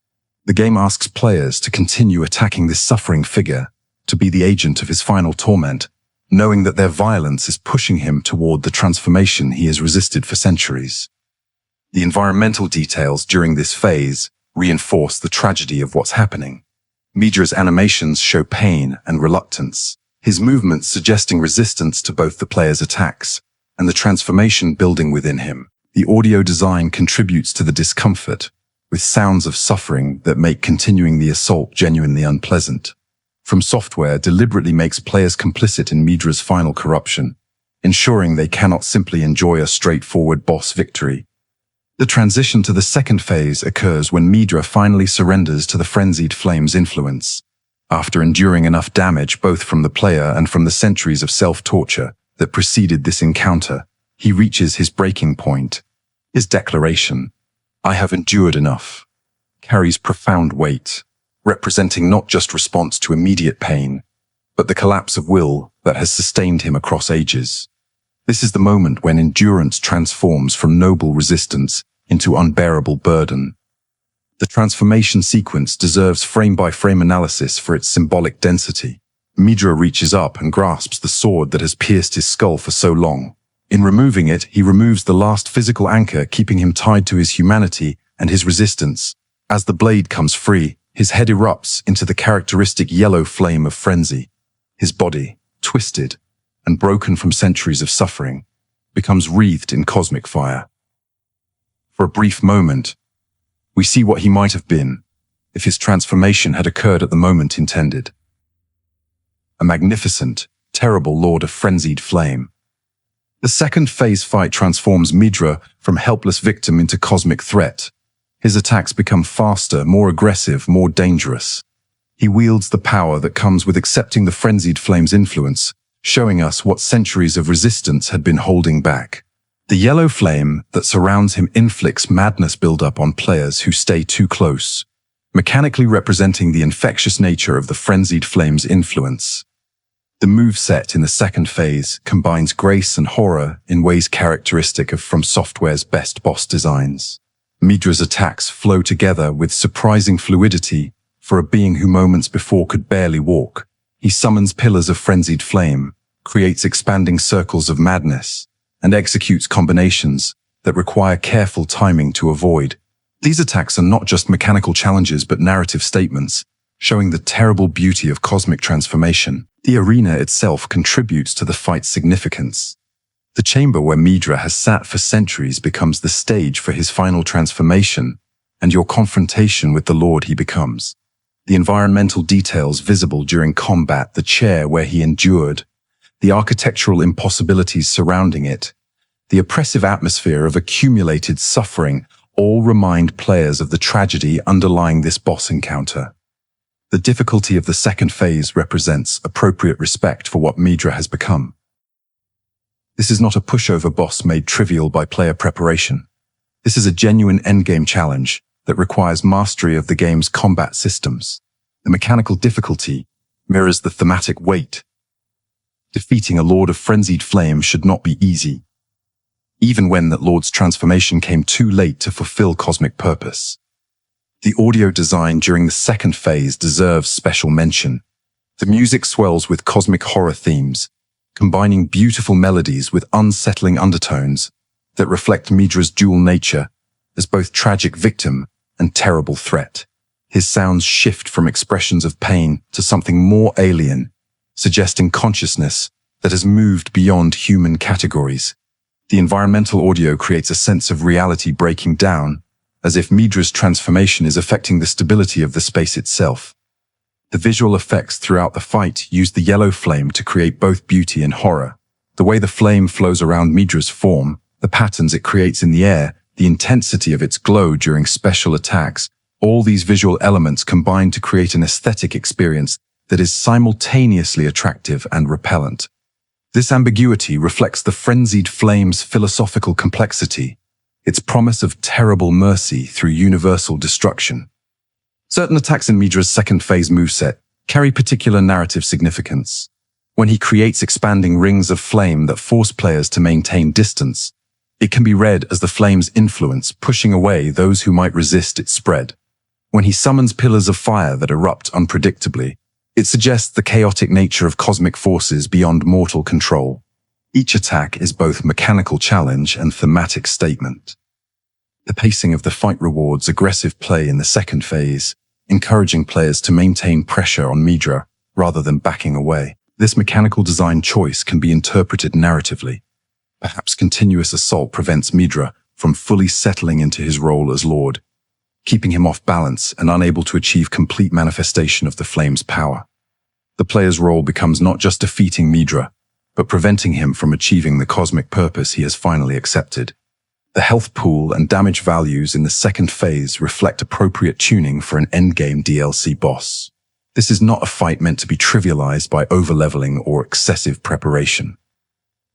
The game asks players to continue attacking this suffering figure, to be the agent of his final torment, knowing that their violence is pushing him toward the transformation he has resisted for centuries. The environmental details during this phase reinforce the tragedy of what's happening. Midra's animations show pain and reluctance, his movements suggesting resistance to both the player's attacks and the transformation building within him. The audio design contributes to the discomfort, with sounds of suffering that make continuing the assault genuinely unpleasant. From Software deliberately makes players complicit in Midra's final corruption, ensuring they cannot simply enjoy a straightforward boss victory. The transition to the second phase occurs when Midra finally surrenders to the Frenzied Flame's influence. After enduring enough damage both from the player and from the centuries of self-torture that preceded this encounter, he reaches his breaking point. His declaration, "I have endured enough," carries profound weight, representing not just response to immediate pain, but the collapse of will that has sustained him across ages. This is the moment when endurance transforms from noble resistance into unbearable burden. The transformation sequence deserves frame-by-frame analysis for its symbolic density. Midra reaches up and grasps the sword that has pierced his skull for so long. In removing it, he removes the last physical anchor keeping him tied to his humanity and his resistance. As the blade comes free, his head erupts into the characteristic yellow flame of frenzy. His body, twisted and broken from centuries of suffering, becomes wreathed in cosmic fire. For a brief moment, we see what he might have been if his transformation had occurred at the moment intended. A magnificent, terrible lord of frenzied flame. The second phase fight transforms Midra from helpless victim into cosmic threat. His attacks become faster, more aggressive, more dangerous. He wields the power that comes with accepting the frenzied flame's influence, showing us what centuries of resistance had been holding back. The yellow flame that surrounds him inflicts madness buildup on players who stay too close, mechanically representing the infectious nature of the frenzied flame's influence. The moveset in the second phase combines grace and horror in ways characteristic of From Software's best boss designs. Midra's attacks flow together with surprising fluidity for a being who moments before could barely walk. He summons pillars of frenzied flame, creates expanding circles of madness, and executes combinations that require careful timing to avoid. These attacks are not just mechanical challenges but narrative statements, showing the terrible beauty of cosmic transformation. The arena itself contributes to the fight's significance. The chamber where Midra has sat for centuries becomes the stage for his final transformation and your confrontation with the lord he becomes. The environmental details visible during combat, the chair where he endured, the architectural impossibilities surrounding it, the oppressive atmosphere of accumulated suffering all remind players of the tragedy underlying this boss encounter. The difficulty of the second phase represents appropriate respect for what Midra has become. This is not a pushover boss made trivial by player preparation. This is a genuine endgame challenge that requires mastery of the game's combat systems. The mechanical difficulty mirrors the thematic weight. Defeating a Lord of Frenzied Flame should not be easy, even when that Lord's transformation came too late to fulfill cosmic purpose. The audio design during the second phase deserves special mention. The music swells with cosmic horror themes, combining beautiful melodies with unsettling undertones that reflect Midra's dual nature as both tragic victim and terrible threat. His sounds shift from expressions of pain to something more alien, suggesting consciousness that has moved beyond human categories. The environmental audio creates a sense of reality breaking down, as if Midra's transformation is affecting the stability of the space itself. The visual effects throughout the fight use the yellow flame to create both beauty and horror. The way the flame flows around Midra's form, the patterns it creates in the air, the intensity of its glow during special attacks, all these visual elements combine to create an aesthetic experience that is simultaneously attractive and repellent. This ambiguity reflects the frenzied flame's philosophical complexity, its promise of terrible mercy through universal destruction. Certain attacks in Midra's second phase moveset carry particular narrative significance. When he creates expanding rings of flame that force players to maintain distance, it can be read as the flame's influence pushing away those who might resist its spread. When he summons pillars of fire that erupt unpredictably, it suggests the chaotic nature of cosmic forces beyond mortal control. Each attack is both mechanical challenge and thematic statement. The pacing of the fight rewards aggressive play in the second phase, encouraging players to maintain pressure on Midra rather than backing away. This mechanical design choice can be interpreted narratively. Perhaps continuous assault prevents Midra from fully settling into his role as Lord, keeping him off balance and unable to achieve complete manifestation of the flame's power. The player's role becomes not just defeating Midra, but preventing him from achieving the cosmic purpose he has finally accepted. The health pool and damage values in the second phase reflect appropriate tuning for an endgame DLC boss. This is not a fight meant to be trivialized by overleveling or excessive preparation.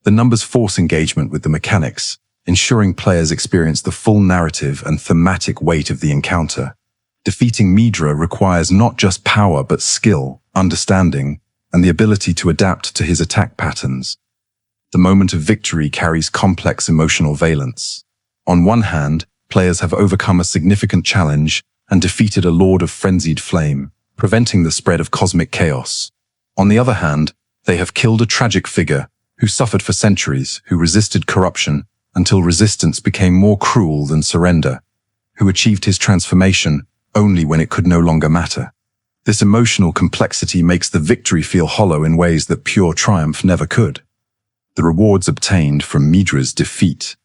The numbers force engagement with the mechanics, ensuring players experience the full narrative and thematic weight of the encounter. Defeating Midra requires not just power but skill, understanding, and the ability to adapt to his attack patterns. The moment of victory carries complex emotional valence. On one hand, players have overcome a significant challenge and defeated a Lord of Frenzied Flame, preventing the spread of cosmic chaos. On the other hand, they have killed a tragic figure who suffered for centuries, who resisted corruption until resistance became more cruel than surrender, who achieved his transformation only when it could no longer matter. This emotional complexity makes the victory feel hollow in ways that pure triumph never could. The rewards obtained from Midra's defeat,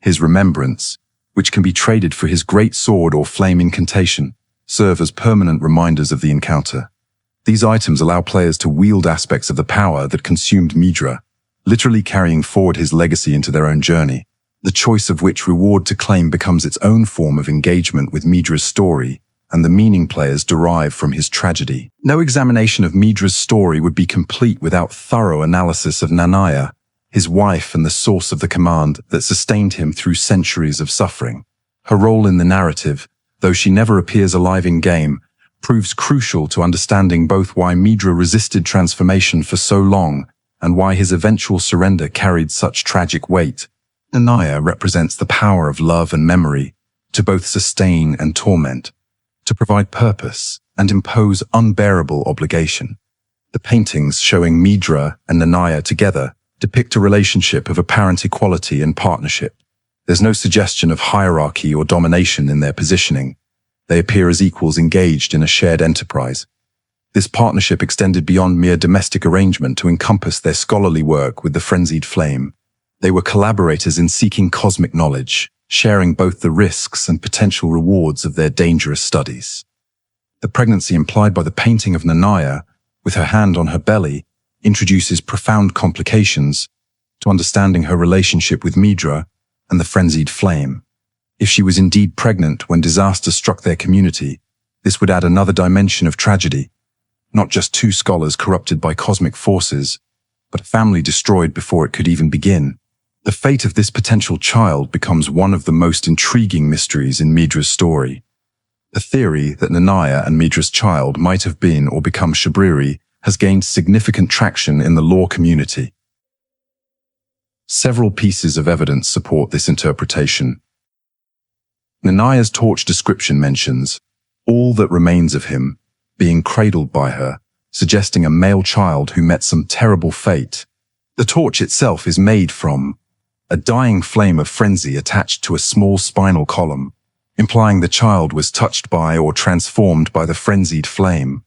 his remembrance, which can be traded for his great sword or flame incantation, serve as permanent reminders of the encounter. These items allow players to wield aspects of the power that consumed Midra, literally carrying forward his legacy into their own journey, the choice of which reward to claim becomes its own form of engagement with Midra's story and the meaning players derive from his tragedy. No examination of Midra's story would be complete without thorough analysis of Nanaya, his wife and the source of the command that sustained him through centuries of suffering. Her role in the narrative, though she never appears alive in-game, proves crucial to understanding both why Midra resisted transformation for so long and why his eventual surrender carried such tragic weight. Nanaya represents the power of love and memory to both sustain and torment, to provide purpose and impose unbearable obligation. The paintings showing Midra and Nanaya together depict a relationship of apparent equality and partnership. There's no suggestion of hierarchy or domination in their positioning. They appear as equals engaged in a shared enterprise. This partnership extended beyond mere domestic arrangement to encompass their scholarly work with the Frenzied Flame. They were collaborators in seeking cosmic knowledge, sharing both the risks and potential rewards of their dangerous studies. The pregnancy implied by the painting of Nanaya, with her hand on her belly, introduces profound complications to understanding her relationship with Midra and the Frenzied Flame. If she was indeed pregnant when disaster struck their community, this would add another dimension of tragedy. Not just two scholars corrupted by cosmic forces, but a family destroyed before it could even begin. The fate of this potential child becomes one of the most intriguing mysteries in Midra's story. The theory that Nanaya and Midra's child might have been or become Shabriri has gained significant traction in the lore community. Several pieces of evidence support this interpretation. Nanaya's torch description mentions all that remains of him being cradled by her, suggesting a male child who met some terrible fate. The torch itself is made from a dying flame of frenzy attached to a small spinal column, implying the child was touched by or transformed by the frenzied flame.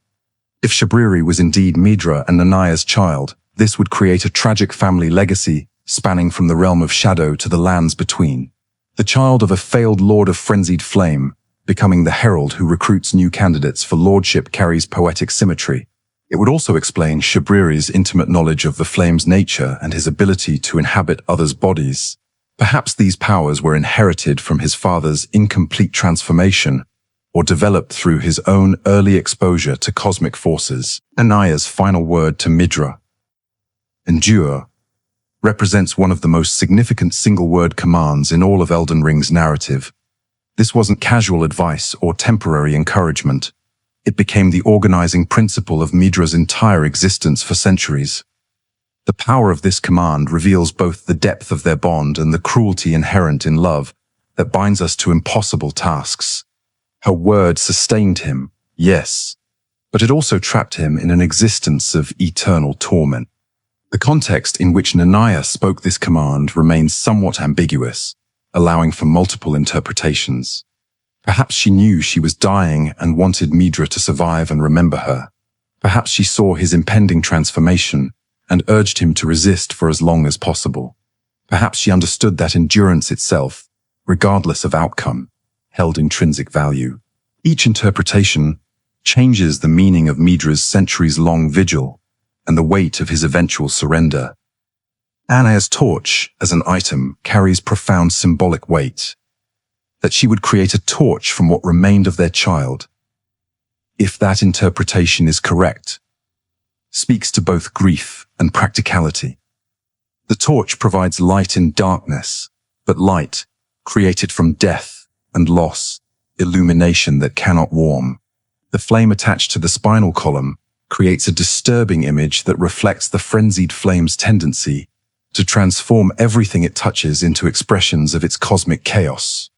If Shabriri was indeed Midra and Nanaya's child, this would create a tragic family legacy spanning from the realm of shadow to the lands between. The child of a failed Lord of Frenzied Flame, becoming the herald who recruits new candidates for lordship, carries poetic symmetry. It would also explain Shabriri's intimate knowledge of the flame's nature and his ability to inhabit others' bodies. Perhaps these powers were inherited from his father's incomplete transformation, or developed through his own early exposure to cosmic forces. Nanaya's final word to Midra, endure, represents one of the most significant single-word commands in all of Elden Ring's narrative. This wasn't casual advice or temporary encouragement. It became the organizing principle of Midra's entire existence for centuries. The power of this command reveals both the depth of their bond and the cruelty inherent in love that binds us to impossible tasks. Her word sustained him, yes, but it also trapped him in an existence of eternal torment. The context in which Nanaya spoke this command remains somewhat ambiguous, allowing for multiple interpretations. Perhaps she knew she was dying and wanted Midra to survive and remember her. Perhaps she saw his impending transformation and urged him to resist for as long as possible. Perhaps she understood that endurance itself, regardless of outcome, held intrinsic value. Each interpretation changes the meaning of Midra's centuries-long vigil and the weight of his eventual surrender. Nanaya's torch, as an item, carries profound symbolic weight. That she would create a torch from what remained of their child, if that interpretation is correct, speaks to both grief and practicality. The torch provides light in darkness, but light, created from death and loss, illumination that cannot warm. The flame attached to the spinal column creates a disturbing image that reflects the frenzied flame's tendency to transform everything it touches into expressions of its cosmic chaos.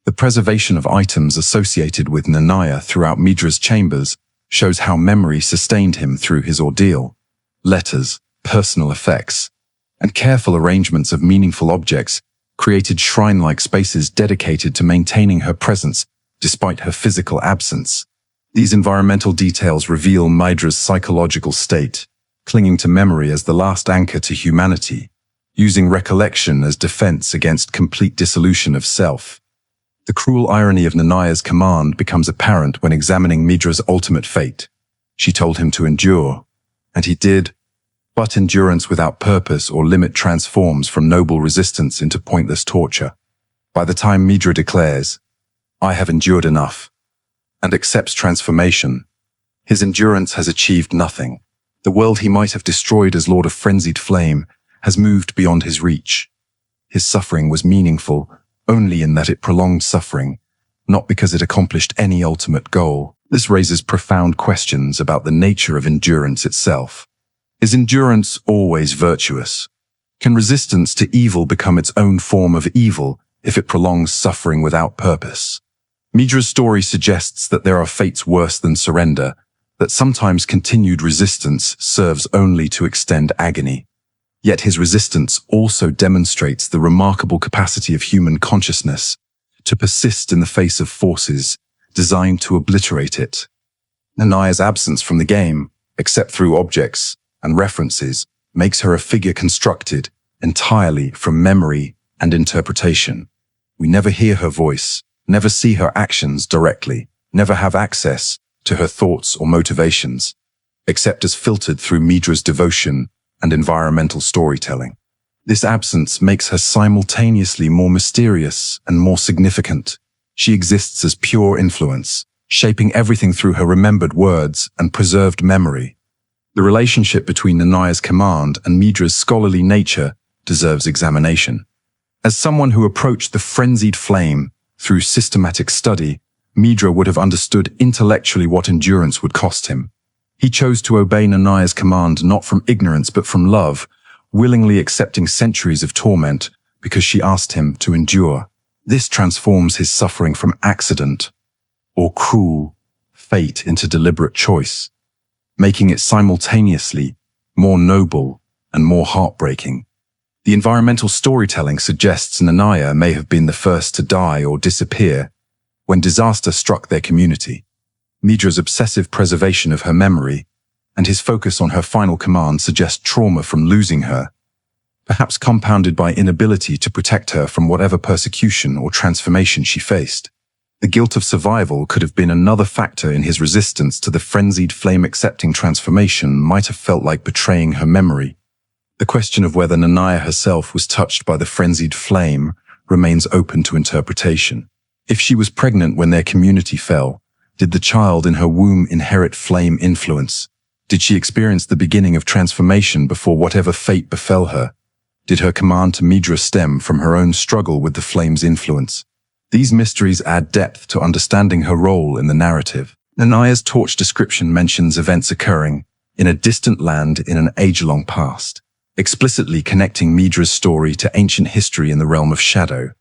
The preservation of items associated with Nanaya throughout Midra's chambers shows how memory sustained him through his ordeal. Letters, personal effects, and careful arrangements of meaningful objects created shrine-like spaces dedicated to maintaining her presence despite her physical absence. These environmental details reveal Midra's psychological state, clinging to memory as the last anchor to humanity, using recollection as defense against complete dissolution of self. The cruel irony of Nanaya's command becomes apparent when examining Midra's ultimate fate. She told him to endure, and he did, but endurance without purpose or limit transforms from noble resistance into pointless torture. By the time Midra declares, "I have endured enough," and accepts transformation, his endurance has achieved nothing. The world he might have destroyed as Lord of Frenzied Flame has moved beyond his reach. His suffering was meaningful only in that it prolonged suffering, not because it accomplished any ultimate goal. This raises profound questions about the nature of endurance itself. Is endurance always virtuous? Can resistance to evil become its own form of evil if it prolongs suffering without purpose? Midra's story suggests that there are fates worse than surrender, that sometimes continued resistance serves only to extend agony. Yet his resistance also demonstrates the remarkable capacity of human consciousness to persist in the face of forces designed to obliterate it. Nanaya's absence from the game, except through objects and references, makes her a figure constructed entirely from memory and interpretation. We never hear her voice, never see her actions directly, never have access to her thoughts or motivations, except as filtered through Midra's devotion and environmental storytelling. This absence makes her simultaneously more mysterious and more significant. She exists as pure influence, shaping everything through her remembered words and preserved memory. The relationship between Nanaya's command and Midra's scholarly nature deserves examination. As someone who approached the Frenzied Flame through systematic study, Midra would have understood intellectually what endurance would cost him. He chose to obey Nanaya's command not from ignorance but from love, willingly accepting centuries of torment because she asked him to endure. This transforms his suffering from accident or cruel fate into deliberate choice, making it simultaneously more noble and more heartbreaking. The environmental storytelling suggests Nanaya may have been the first to die or disappear when disaster struck their community. Midra's obsessive preservation of her memory and his focus on her final command suggest trauma from losing her, perhaps compounded by inability to protect her from whatever persecution or transformation she faced. The guilt of survival could have been another factor in his resistance to the Frenzied Flame. Accepting transformation might have felt like betraying her memory. The question of whether Nanaya herself was touched by the Frenzied Flame remains open to interpretation. If she was pregnant when their community fell, did the child in her womb inherit flame influence? Did she experience the beginning of transformation before whatever fate befell her? Did her command to Midra stem from her own struggle with the flame's influence? These mysteries add depth to understanding her role in the narrative. Nanaya's torch description mentions events occurring in a distant land in an age-long past, explicitly connecting Midra's story to ancient history in the realm of Shadow.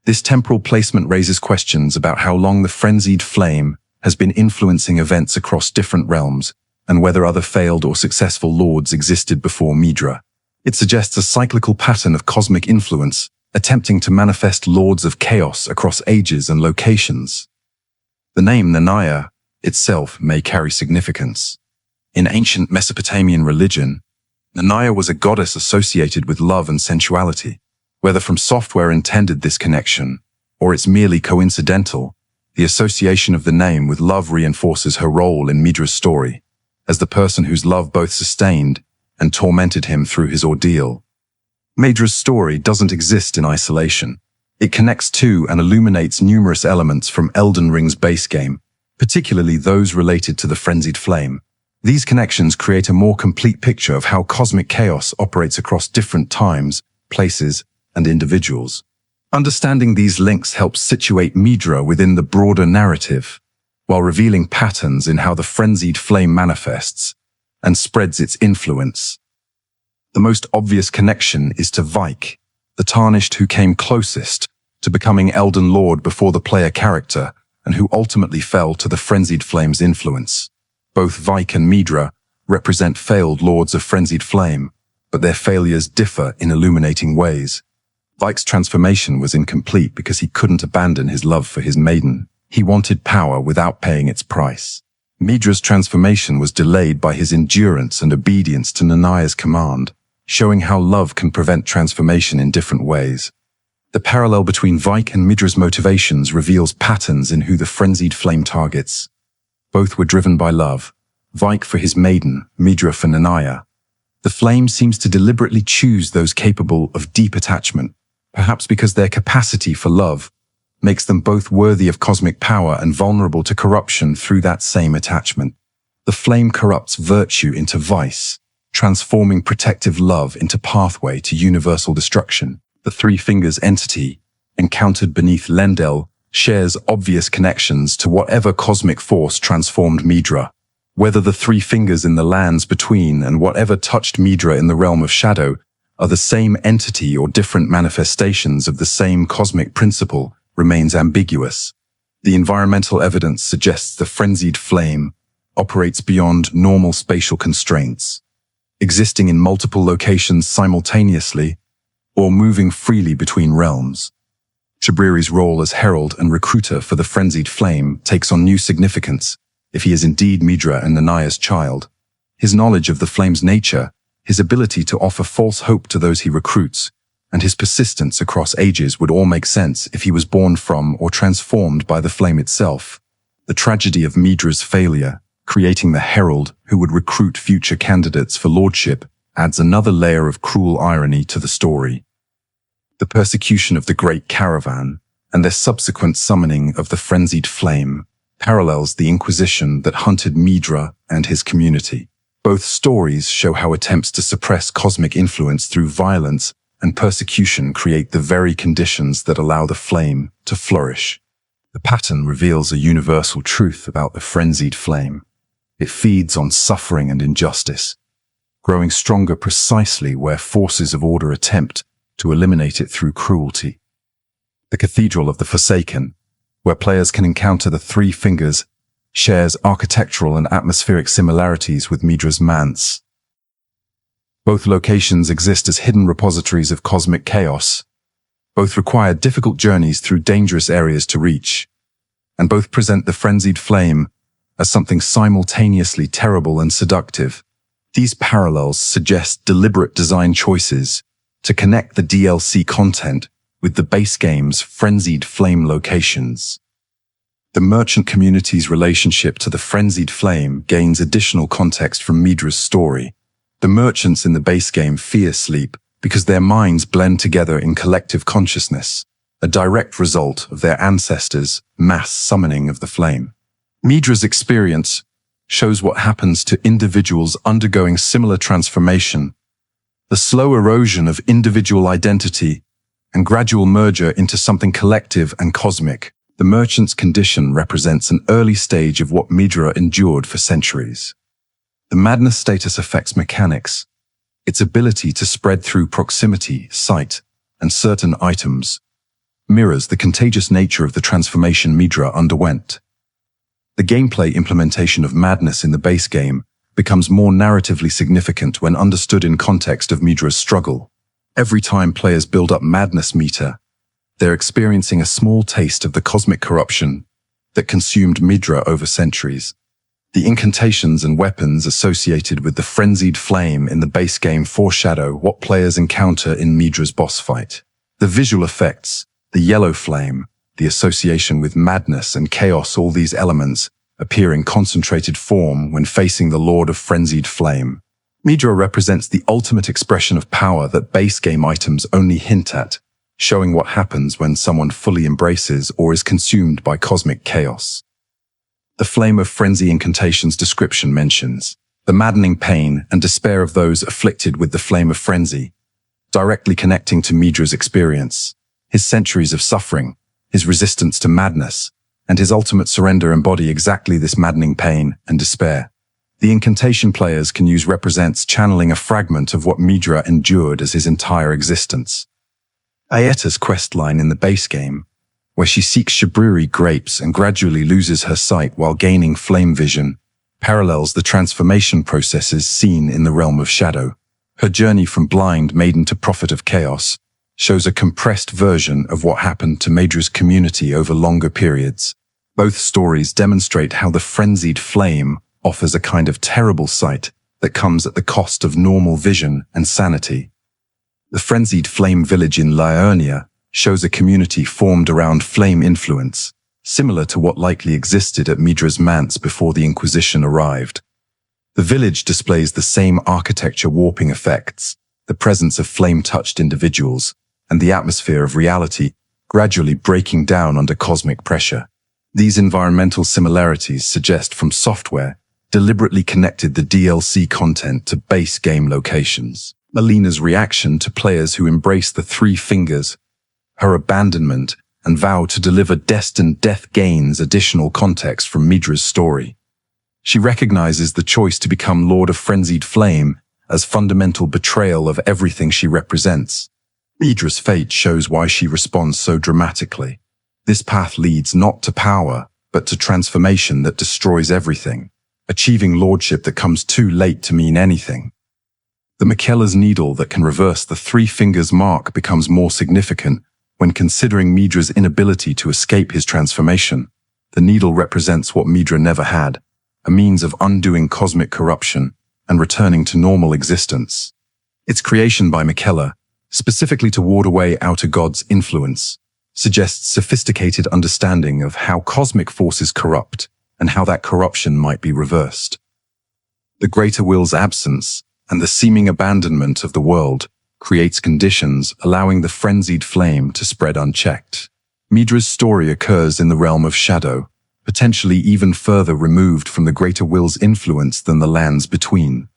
This temporal placement raises questions about how long the Frenzied Flame has been influencing events across different realms, and whether other failed or successful lords existed before Midra. It suggests a cyclical pattern of cosmic influence, attempting to manifest lords of chaos across ages and locations. The name Nanaya itself may carry significance. In ancient Mesopotamian religion, Nanaya was a goddess associated with love and sensuality. Whether from software intended this connection, or it's merely coincidental, the association of the name with love reinforces her role in Midra's story, as the person whose love both sustained and tormented him through his ordeal. Midra's story doesn't exist in isolation. It connects to and illuminates numerous elements from Elden Ring's base game, particularly those related to the Frenzied Flame. These connections create a more complete picture of how cosmic chaos operates across different times, places, and individuals. Understanding these links helps situate Midra within the broader narrative, while revealing patterns in how the Frenzied Flame manifests and spreads its influence. The most obvious connection is to Vike, the Tarnished who came closest to becoming Elden Lord before the player character and who ultimately fell to the Frenzied Flame's influence. Both Vike and Midra represent failed Lords of Frenzied Flame, but their failures differ in illuminating ways. Vike's transformation was incomplete because he couldn't abandon his love for his maiden. He wanted power without paying its price. Midra's transformation was delayed by his endurance and obedience to Nanaya's command, showing how love can prevent transformation in different ways. The parallel between Vike and Midra's motivations reveals patterns in who the Frenzied Flame targets. Both were driven by love, Vike for his maiden, Midra for Nanaya. The flame seems to deliberately choose those capable of deep attachment, perhaps because their capacity for love makes them both worthy of cosmic power and vulnerable to corruption through that same attachment. The flame corrupts virtue into vice, transforming protective love into pathway to universal destruction. The Three Fingers entity, encountered beneath Lendel, shares obvious connections to whatever cosmic force transformed Midra. Whether the Three Fingers in the lands between and whatever touched Midra in the realm of Shadow are the same entity or different manifestations of the same cosmic principle remains ambiguous. The environmental evidence suggests the Frenzied Flame operates beyond normal spatial constraints, existing in multiple locations simultaneously or moving freely between realms. Shabriri's role as herald and recruiter for the Frenzied Flame takes on new significance if he is indeed Midra and Nanaya's child. His knowledge of the flame's nature, his ability to offer false hope to those he recruits, and his persistence across ages would all make sense if he was born from or transformed by the flame itself. The tragedy of Midra's failure, creating the herald who would recruit future candidates for lordship, adds another layer of cruel irony to the story. The persecution of the Great Caravan and their subsequent summoning of the Frenzied Flame parallels the inquisition that hunted Midra and his community. Both stories show how attempts to suppress cosmic influence through violence and persecution create the very conditions that allow the flame to flourish. The pattern reveals a universal truth about the Frenzied Flame. It feeds on suffering and injustice, growing stronger precisely where forces of order attempt to eliminate it through cruelty. The Cathedral of the Forsaken, where players can encounter the Three Fingers, shares architectural and atmospheric similarities with Midra's manse. Both locations exist as hidden repositories of cosmic chaos. Both require difficult journeys through dangerous areas to reach, and both present the Frenzied Flame as something simultaneously terrible and seductive. These parallels suggest deliberate design choices to connect the DLC content with the base game's Frenzied Flame locations. The merchant community's relationship to the Frenzied Flame gains additional context from Midra's story. The merchants in the base game fear sleep because their minds blend together in collective consciousness, a direct result of their ancestors' mass summoning of the flame. Midra's experience shows what happens to individuals undergoing similar transformation, the slow erosion of individual identity and gradual merger into something collective and cosmic. The merchant's condition represents an early stage of what Midra endured for centuries. The madness status affects mechanics, its ability to spread through proximity, sight, and certain items mirrors the contagious nature of the transformation Midra underwent. The gameplay implementation of madness in the base game becomes more narratively significant when understood in context of Midra's struggle. Every time players build up madness meter, they're experiencing a small taste of the cosmic corruption that consumed Midra over centuries. The incantations and weapons associated with the Frenzied Flame in the base game foreshadow what players encounter in Midra's boss fight. The visual effects, the yellow flame, the association with madness and chaos, all these elements appear in concentrated form when facing the Lord of Frenzied Flame. Midra represents the ultimate expression of power that base game items only hint at, showing what happens when someone fully embraces or is consumed by cosmic chaos. The Flame of Frenzy incantation's description mentions the maddening pain and despair of those afflicted with the Flame of Frenzy, directly connecting to Midra's experience. His centuries of suffering, his resistance to madness, and his ultimate surrender embody exactly this maddening pain and despair. The incantation players can use represents channeling a fragment of what Midra endured as his entire existence. Ayeta's questline in the base game, where she seeks Shabriri grapes and gradually loses her sight while gaining flame vision, parallels the transformation processes seen in the realm of Shadow. Her journey from blind maiden to prophet of chaos shows a compressed version of what happened to Midra's community over longer periods. Both stories demonstrate how the Frenzied Flame offers a kind of terrible sight that comes at the cost of normal vision and sanity. The Frenzied Flame village in Liurnia shows a community formed around flame influence, similar to what likely existed at Midra's manse before the Inquisition arrived. The village displays the same architecture warping effects, the presence of flame-touched individuals, and the atmosphere of reality gradually breaking down under cosmic pressure. These environmental similarities suggest From Software deliberately connected the DLC content to base game locations. Melina's reaction to players who embrace the Three Fingers, her abandonment, and vow to deliver destined death gains additional context from Midra's story. She recognizes the choice to become Lord of Frenzied Flame as fundamental betrayal of everything she represents. Midra's fate shows why she responds so dramatically. This path leads not to power, but to transformation that destroys everything, achieving lordship that comes too late to mean anything. The Miquella's needle that can reverse the Three Fingers mark becomes more significant when considering Midra's inability to escape his transformation. The needle represents what Midra never had, a means of undoing cosmic corruption and returning to normal existence. Its creation by Miquella, specifically to ward away outer gods' influence, suggests sophisticated understanding of how cosmic forces corrupt and how that corruption might be reversed. The greater will's absence and the seeming abandonment of the world creates conditions allowing the Frenzied Flame to spread unchecked. Midra's story occurs in the realm of Shadow, potentially even further removed from the greater will's influence than the lands between.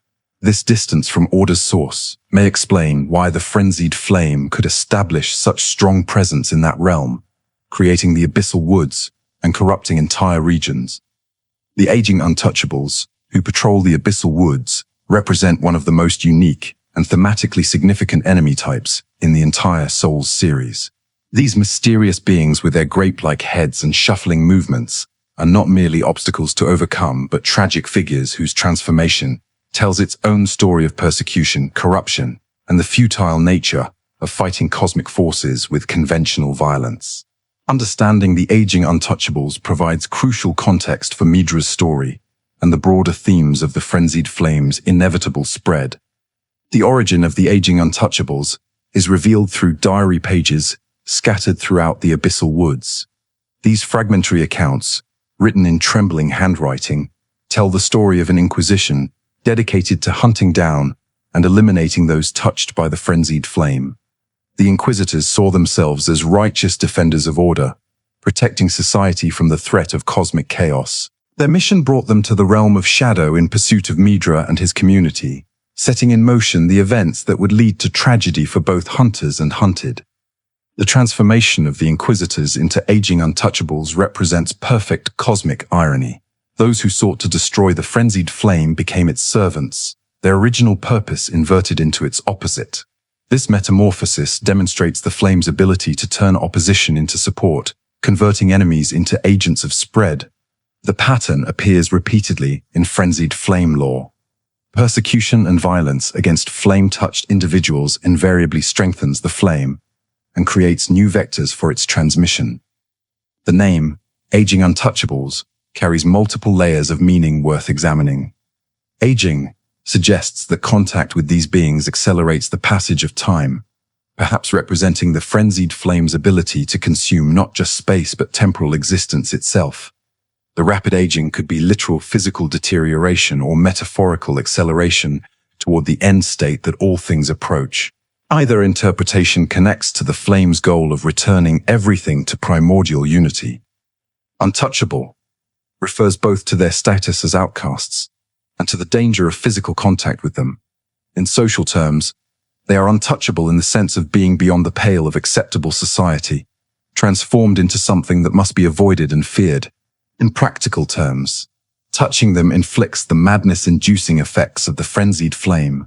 This distance from Order's source may explain why the Frenzied Flame could establish such strong presence in that realm, creating the Abyssal Woods and corrupting entire regions. The aging Untouchables, who patrol the Abyssal Woods, represent one of the most unique and thematically significant enemy types in the entire Souls series. These mysterious beings with their grape-like heads and shuffling movements are not merely obstacles to overcome, but tragic figures whose transformation tells its own story of persecution, corruption, and the futile nature of fighting cosmic forces with conventional violence. Understanding the aging Untouchables provides crucial context for Midra's story and the broader themes of the Frenzied Flame's inevitable spread. The origin of the aging Untouchables is revealed through diary pages scattered throughout the Abyssal Woods. These fragmentary accounts, written in trembling handwriting, tell the story of an inquisition dedicated to hunting down and eliminating those touched by the Frenzied Flame. The Inquisitors saw themselves as righteous defenders of order, protecting society from the threat of cosmic chaos. Their mission brought them to the realm of Shadow in pursuit of Midra and his community, setting in motion the events that would lead to tragedy for both hunters and hunted. The transformation of the Inquisitors into aging Untouchables represents perfect cosmic irony. Those who sought to destroy the Frenzied Flame became its servants, their original purpose inverted into its opposite. This metamorphosis demonstrates the Flame's ability to turn opposition into support, converting enemies into agents of spread. The pattern appears repeatedly in Frenzied Flame lore. Persecution and violence against flame-touched individuals invariably strengthens the flame and creates new vectors for its transmission. The name, Aging Untouchables, carries multiple layers of meaning worth examining. Aging suggests that contact with these beings accelerates the passage of time, perhaps representing the Frenzied Flame's ability to consume not just space but temporal existence itself. The rapid aging could be literal physical deterioration or metaphorical acceleration, toward the end state that all things approach. Either interpretation connects to the flame's goal of returning everything to primordial unity. Untouchable refers both to their status as outcasts and to the danger of physical contact with them. In social terms, they are untouchable in the sense of being beyond the pale of acceptable society, transformed into something that must be avoided and feared. In practical terms, touching them inflicts the madness-inducing effects of the Frenzied Flame,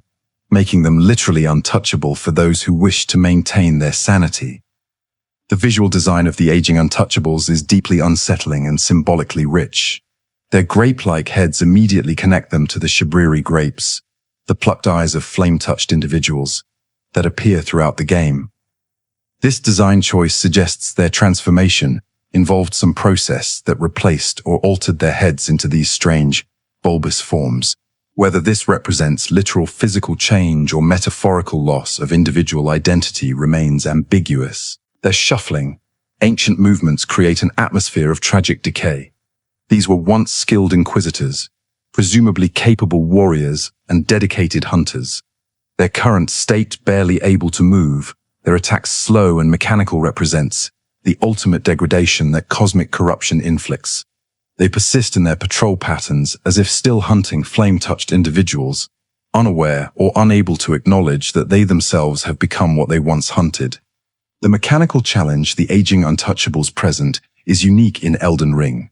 making them literally untouchable for those who wish to maintain their sanity. The visual design of the aging Untouchables is deeply unsettling and symbolically rich. Their grape-like heads immediately connect them to the Shabriri grapes, the plucked eyes of flame-touched individuals that appear throughout the game. This design choice suggests their transformation involved some process that replaced or altered their heads into these strange, bulbous forms. Whether this represents literal physical change or metaphorical loss of individual identity remains ambiguous. Their shuffling, ancient movements create an atmosphere of tragic decay. These were once skilled inquisitors, presumably capable warriors and dedicated hunters. Their current state barely able to move, their attacks slow and mechanical represents the ultimate degradation that cosmic corruption inflicts. They persist in their patrol patterns as if still hunting flame-touched individuals, unaware or unable to acknowledge that they themselves have become what they once hunted. The mechanical challenge the aging Untouchables present is unique in Elden Ring.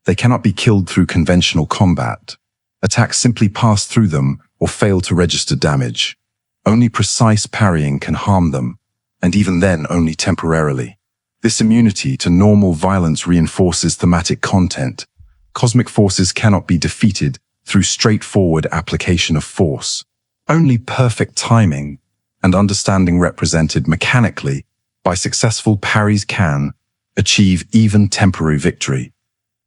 They cannot be killed through conventional combat. Attacks simply pass through them or fail to register damage. Only precise parrying can harm them, and even then only temporarily. This immunity to normal violence reinforces thematic content. Cosmic forces cannot be defeated through straightforward application of force. Only perfect timing and understanding represented mechanically by successful parries can achieve even temporary victory.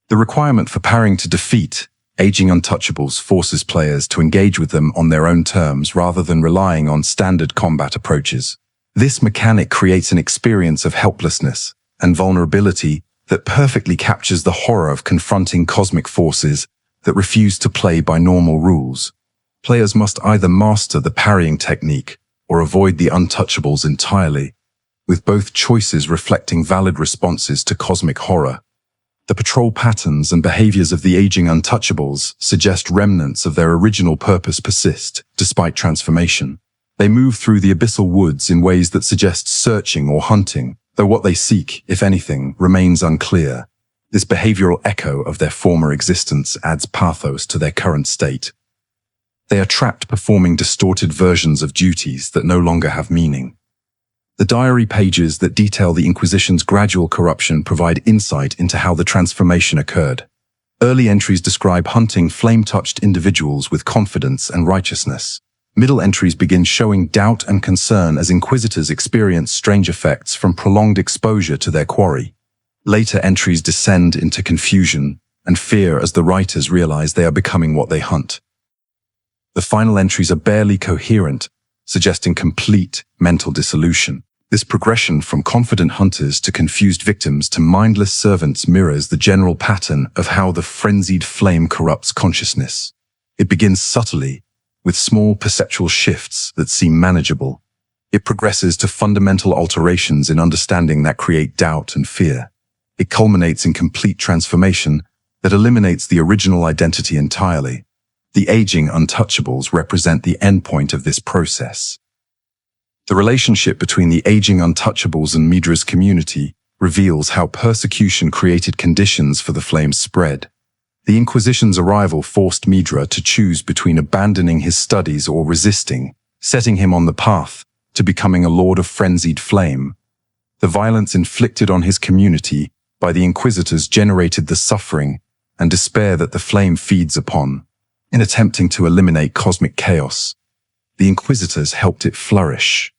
The requirement for parrying to defeat aging Untouchables forces players to engage with them on their own terms rather than relying on standard combat approaches. This mechanic creates an experience of helplessness and vulnerability that perfectly captures the horror of confronting cosmic forces that refuse to play by normal rules. Players must either master the parrying technique or avoid the Untouchables entirely, with both choices reflecting valid responses to cosmic horror. The patrol patterns and behaviors of the aging Untouchables suggest remnants of their original purpose persist, despite transformation. They move through the Abyssal Woods in ways that suggest searching or hunting, though what they seek, if anything, remains unclear. This behavioral echo of their former existence adds pathos to their current state. They are trapped performing distorted versions of duties that no longer have meaning. The diary pages that detail the Inquisition's gradual corruption provide insight into how the transformation occurred. Early entries describe hunting flame-touched individuals with confidence and righteousness. Middle entries begin showing doubt and concern as Inquisitors experience strange effects from prolonged exposure to their quarry. Later entries descend into confusion and fear as the writers realize they are becoming what they hunt. The final entries are barely coherent, suggesting complete mental dissolution. This progression from confident hunters to confused victims to mindless servants mirrors the general pattern of how the Frenzied Flame corrupts consciousness. It begins subtly, with small perceptual shifts that seem manageable. It progresses to fundamental alterations in understanding that create doubt and fear. It culminates in complete transformation that eliminates the original identity entirely. The aging Untouchables represent the endpoint of this process. The relationship between the aging Untouchables and Midra's community reveals how persecution created conditions for the flame's spread. The Inquisition's arrival forced Midra to choose between abandoning his studies or resisting, setting him on the path to becoming a Lord of Frenzied Flame. The violence inflicted on his community by the Inquisitors generated the suffering and despair that the flame feeds upon. In attempting to eliminate cosmic chaos, the Inquisitors helped it flourish.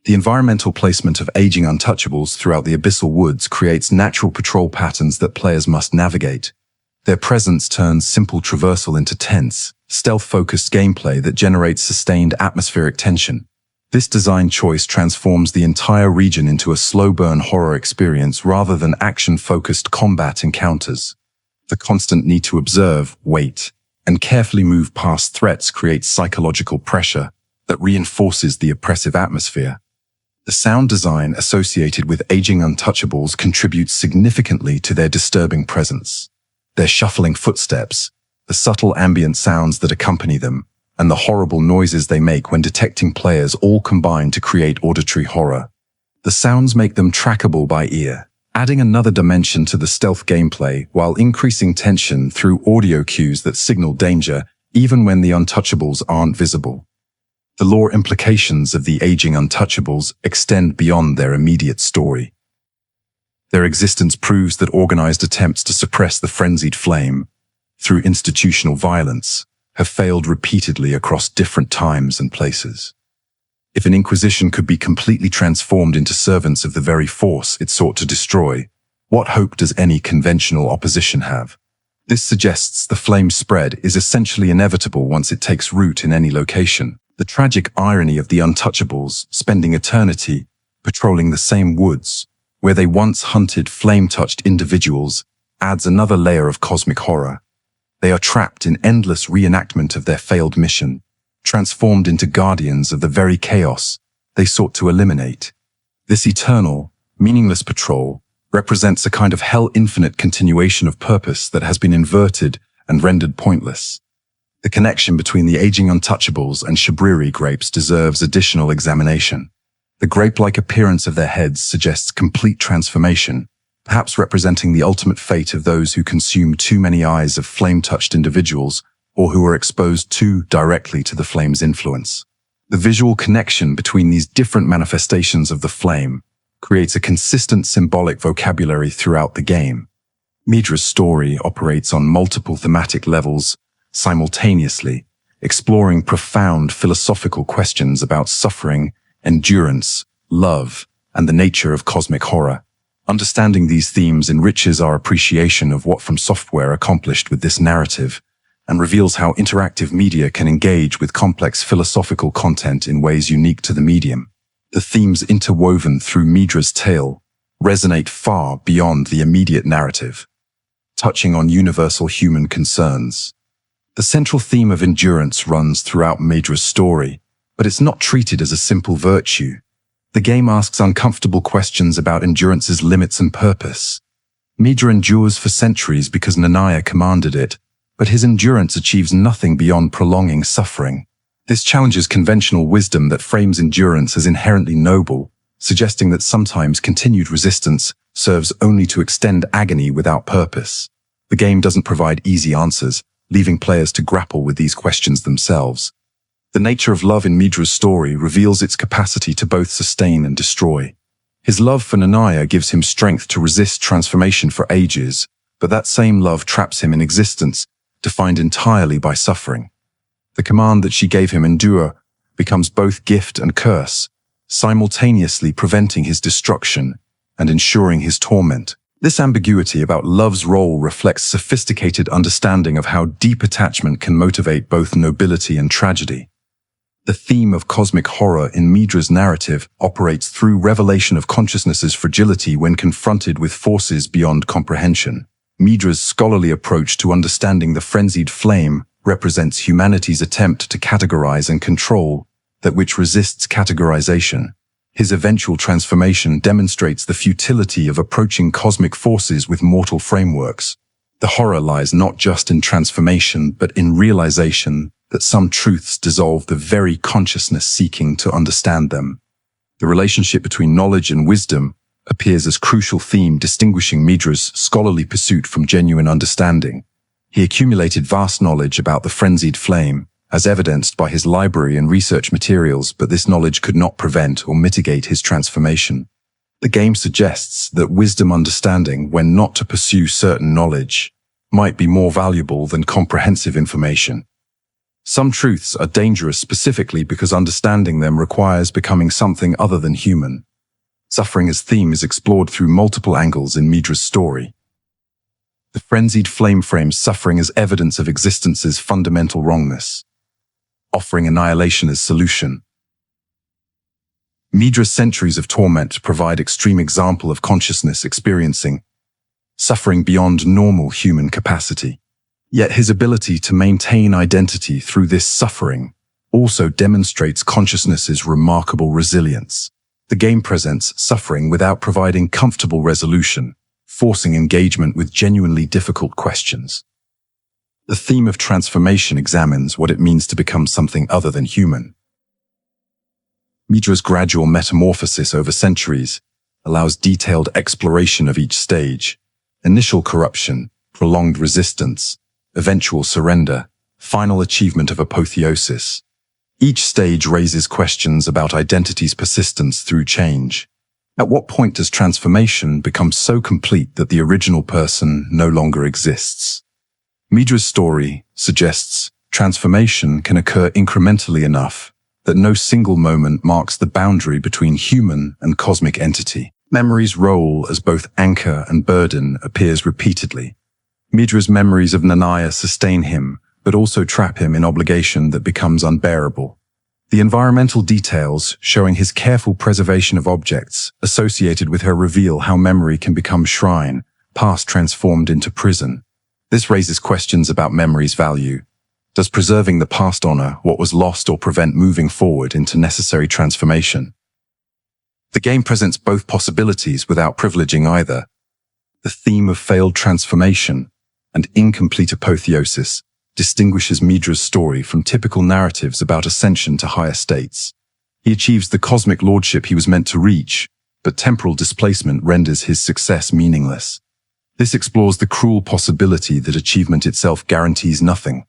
The environmental placement of aging Untouchables throughout the Abyssal Woods creates natural patrol patterns that players must navigate. Their presence turns simple traversal into tense, stealth-focused gameplay that generates sustained atmospheric tension. This design choice transforms the entire region into a slow-burn horror experience rather than action-focused combat encounters. The constant need to observe, wait, and carefully move past threats creates psychological pressure that reinforces the oppressive atmosphere. The sound design associated with aging Untouchables contributes significantly to their disturbing presence. Their shuffling footsteps, the subtle ambient sounds that accompany them, and the horrible noises they make when detecting players all combine to create auditory horror. The sounds make them trackable by ear, adding another dimension to the stealth gameplay while increasing tension through audio cues that signal danger even when the Untouchables aren't visible. The lore implications of the aging Untouchables extend beyond their immediate story. Their existence proves that organized attempts to suppress the Frenzied Flame, through institutional violence, have failed repeatedly across different times and places. If an inquisition could be completely transformed into servants of the very force it sought to destroy, what hope does any conventional opposition have? This suggests the flame's spread is essentially inevitable once it takes root in any location. The tragic irony of the Untouchables spending eternity patrolling the same woods where they once hunted flame-touched individuals adds another layer of cosmic horror. They are trapped in endless reenactment of their failed mission, transformed into guardians of the very chaos they sought to eliminate. This eternal, meaningless patrol represents a kind of hell-infinite continuation of purpose that has been inverted and rendered pointless. The connection between the aging Untouchables and Shabriri grapes deserves additional examination. The grape-like appearance of their heads suggests complete transformation, perhaps representing the ultimate fate of those who consume too many eyes of flame-touched individuals or who are exposed too directly to the flame's influence. The visual connection between these different manifestations of the flame creates a consistent symbolic vocabulary throughout the game. Midra's story operates on multiple thematic levels simultaneously, exploring profound philosophical questions about suffering, endurance, love, and the nature of cosmic horror. Understanding these themes enriches our appreciation of what From Software accomplished with this narrative and reveals how interactive media can engage with complex philosophical content in ways unique to the medium. The themes interwoven through Midra's tale resonate far beyond the immediate narrative, touching on universal human concerns. The central theme of endurance runs throughout Midra's story, but it's not treated as a simple virtue. The game asks uncomfortable questions about endurance's limits and purpose. Midra endures for centuries because Nanaya commanded it, but his endurance achieves nothing beyond prolonging suffering. This challenges conventional wisdom that frames endurance as inherently noble, suggesting that sometimes continued resistance serves only to extend agony without purpose. The game doesn't provide easy answers, leaving players to grapple with these questions themselves. The nature of love in Midra's story reveals its capacity to both sustain and destroy. His love for Nanaya gives him strength to resist transformation for ages, but that same love traps him in existence, defined entirely by suffering. The command that she gave him, endure, becomes both gift and curse, simultaneously preventing his destruction and ensuring his torment. This ambiguity about love's role reflects sophisticated understanding of how deep attachment can motivate both nobility and tragedy. The theme of cosmic horror in Midra's narrative operates through revelation of consciousness's fragility when confronted with forces beyond comprehension. Midra's scholarly approach to understanding the Frenzied Flame represents humanity's attempt to categorize and control that which resists categorization. His eventual transformation demonstrates the futility of approaching cosmic forces with mortal frameworks. The horror lies not just in transformation, but in realization that some truths dissolve the very consciousness seeking to understand them. The relationship between knowledge and wisdom appears as crucial theme distinguishing Midra's scholarly pursuit from genuine understanding. He accumulated vast knowledge about the Frenzied Flame, as evidenced by his library and research materials, but this knowledge could not prevent or mitigate his transformation. The game suggests that wisdom understanding when not to pursue certain knowledge might be more valuable than comprehensive information. Some truths are dangerous specifically because understanding them requires becoming something other than human. Suffering as theme is explored through multiple angles in Midra's story. The Frenzied Flame frames suffering as evidence of existence's fundamental wrongness, offering annihilation as solution. Midra's centuries of torment provide extreme example of consciousness experiencing suffering beyond normal human capacity. Yet his ability to maintain identity through this suffering also demonstrates consciousness's remarkable resilience. The game presents suffering without providing comfortable resolution, forcing engagement with genuinely difficult questions. The theme of transformation examines what it means to become something other than human. Midra's gradual metamorphosis over centuries allows detailed exploration of each stage: initial corruption, prolonged resistance, eventual surrender, final achievement of apotheosis. Each stage raises questions about identity's persistence through change. At what point does transformation become so complete that the original person no longer exists? Midra's story suggests transformation can occur incrementally enough that no single moment marks the boundary between human and cosmic entity. Memory's role as both anchor and burden appears repeatedly. Midra's memories of Nanaya sustain him, but also trap him in obligation that becomes unbearable. The environmental details showing his careful preservation of objects associated with her reveal how memory can become shrine, past transformed into prison. This raises questions about memory's value. Does preserving the past honor what was lost or prevent moving forward into necessary transformation? The game presents both possibilities without privileging either. The theme of failed transformation and incomplete apotheosis distinguishes Midra's story from typical narratives about ascension to higher states. He achieves the cosmic lordship he was meant to reach, but temporal displacement renders his success meaningless. This explores the cruel possibility that achievement itself guarantees nothing,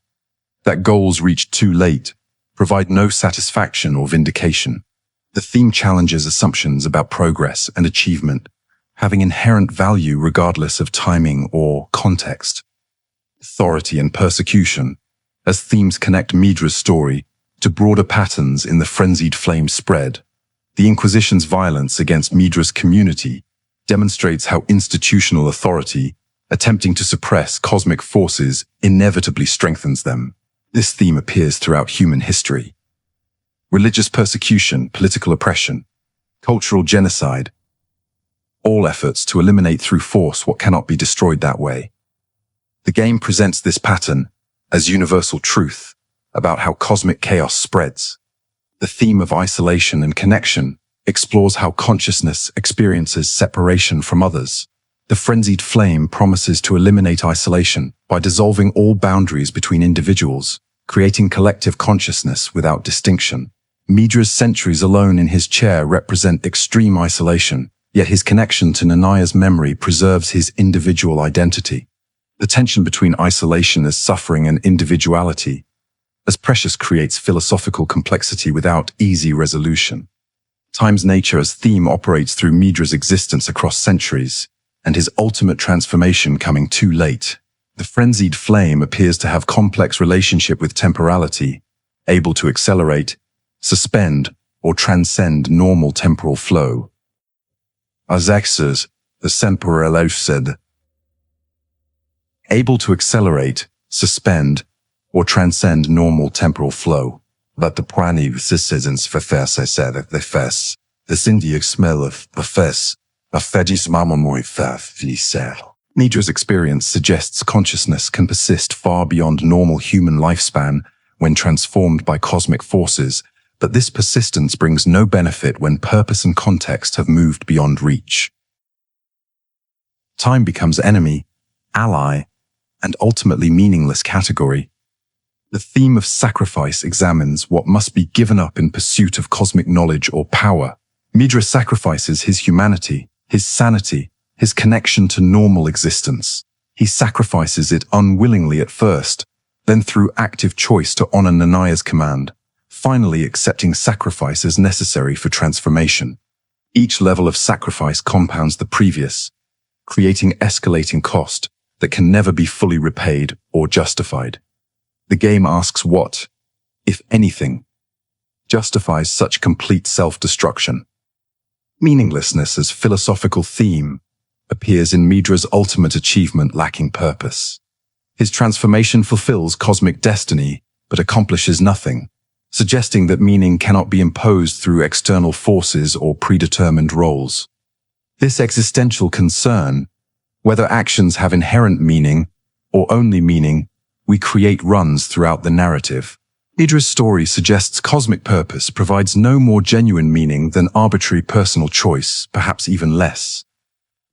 that goals reached too late provide no satisfaction or vindication. The theme challenges assumptions about progress and achievement, having inherent value regardless of timing or context. Authority and persecution, as themes connect Midra's story to broader patterns in the Frenzied Flame spread. The Inquisition's violence against Midra's community demonstrates how institutional authority, attempting to suppress cosmic forces, inevitably strengthens them. This theme appears throughout human history. Religious persecution, political oppression, cultural genocide, all efforts to eliminate through force what cannot be destroyed that way. The game presents this pattern as universal truth about how cosmic chaos spreads. The theme of isolation and connection explores how consciousness experiences separation from others. The Frenzied Flame promises to eliminate isolation by dissolving all boundaries between individuals, creating collective consciousness without distinction. Midra's centuries alone in his chair represent extreme isolation, yet his connection to Nanaya's memory preserves his individual identity. The tension between isolation as suffering and individuality as precious creates philosophical complexity without easy resolution. Time's nature as theme operates through Midra's existence across centuries, and his ultimate transformation coming too late. The Frenzied Flame appears to have complex relationship with temporality, able to accelerate, suspend, or transcend normal temporal flow. Azaxas, the Semperelou said, able to accelerate, suspend, or transcend normal temporal flow. But the prani citizens verfers I said the fes, the Indian smell of the fes, a fedis mamamoi faf. Midra's experience suggests consciousness can persist far beyond normal human lifespan when transformed by cosmic forces, but this persistence brings no benefit when purpose and context have moved beyond reach. Time becomes enemy, ally, and ultimately meaningless category. The theme of sacrifice examines what must be given up in pursuit of cosmic knowledge or power. Midra sacrifices his humanity, his sanity, his connection to normal existence. He sacrifices it unwillingly at first, then through active choice to honor Nanaya's command, finally accepting sacrifice as necessary for transformation. Each level of sacrifice compounds the previous, creating escalating cost that can never be fully repaid or justified. The game asks what, if anything, justifies such complete self-destruction. Meaninglessness as philosophical theme appears in Midra's ultimate achievement lacking purpose. His transformation fulfills cosmic destiny, but accomplishes nothing, suggesting that meaning cannot be imposed through external forces or predetermined roles. This existential concern, whether actions have inherent meaning or only meaning we create runs throughout the narrative. Midra's story suggests cosmic purpose provides no more genuine meaning than arbitrary personal choice, perhaps even less.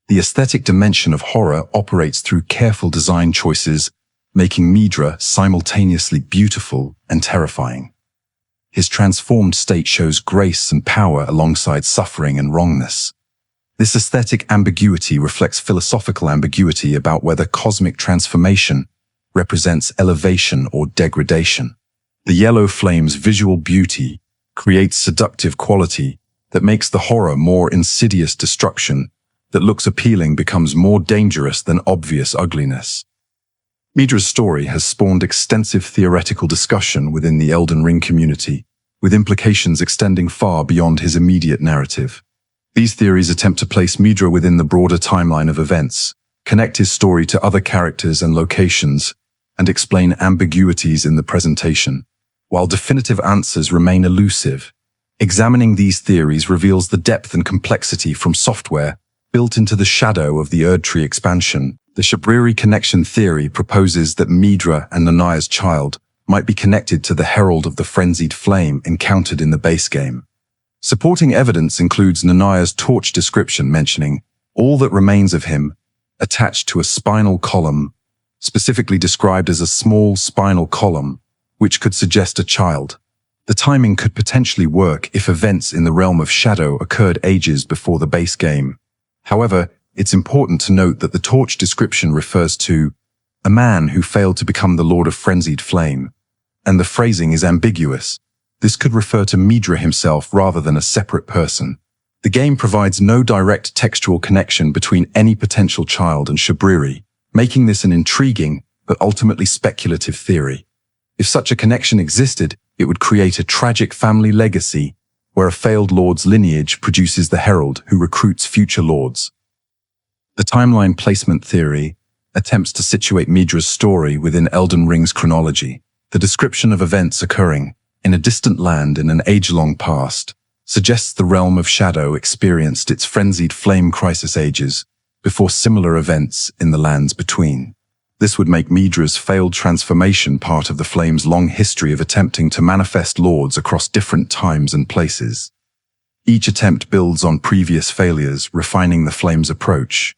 The aesthetic dimension of horror operates through careful design choices, making Midra simultaneously beautiful and terrifying. His transformed state shows grace and power alongside suffering and wrongness. This aesthetic ambiguity reflects philosophical ambiguity about whether cosmic transformation represents elevation or degradation. The yellow flame's visual beauty creates seductive quality that makes the horror more insidious destruction that looks appealing becomes more dangerous than obvious ugliness. Midra's story has spawned extensive theoretical discussion within the Elden Ring community, with implications extending far beyond his immediate narrative. These theories attempt to place Midra within the broader timeline of events, connect his story to other characters and locations, and explain ambiguities in the presentation. While definitive answers remain elusive, examining these theories reveals the depth and complexity from software built into the shadow of the Erdtree expansion. The Shabriri connection theory proposes that Midra and Nanaya's child might be connected to the Herald of the Frenzied Flame encountered in the base game. Supporting evidence includes Nanaya's torch description mentioning all that remains of him attached to a spinal column, specifically described as a small spinal column, which could suggest a child. The timing could potentially work if events in the realm of Shadow occurred ages before the base game. However, it's important to note that the torch description refers to a man who failed to become the Lord of Frenzied Flame, and the phrasing is ambiguous. This could refer to Midra himself rather than a separate person. The game provides no direct textual connection between any potential child and Shabriri, making this an intriguing but ultimately speculative theory. If such a connection existed, it would create a tragic family legacy where a failed lord's lineage produces the herald who recruits future lords. The timeline placement theory attempts to situate Midra's story within Elden Ring's chronology. The description of events occurring in a distant land in an age-long past suggests the realm of Shadow experienced its frenzied flame crisis ages before similar events in the lands between. This would make Midra's failed transformation part of the flame's long history of attempting to manifest lords across different times and places. Each attempt builds on previous failures, refining the flame's approach.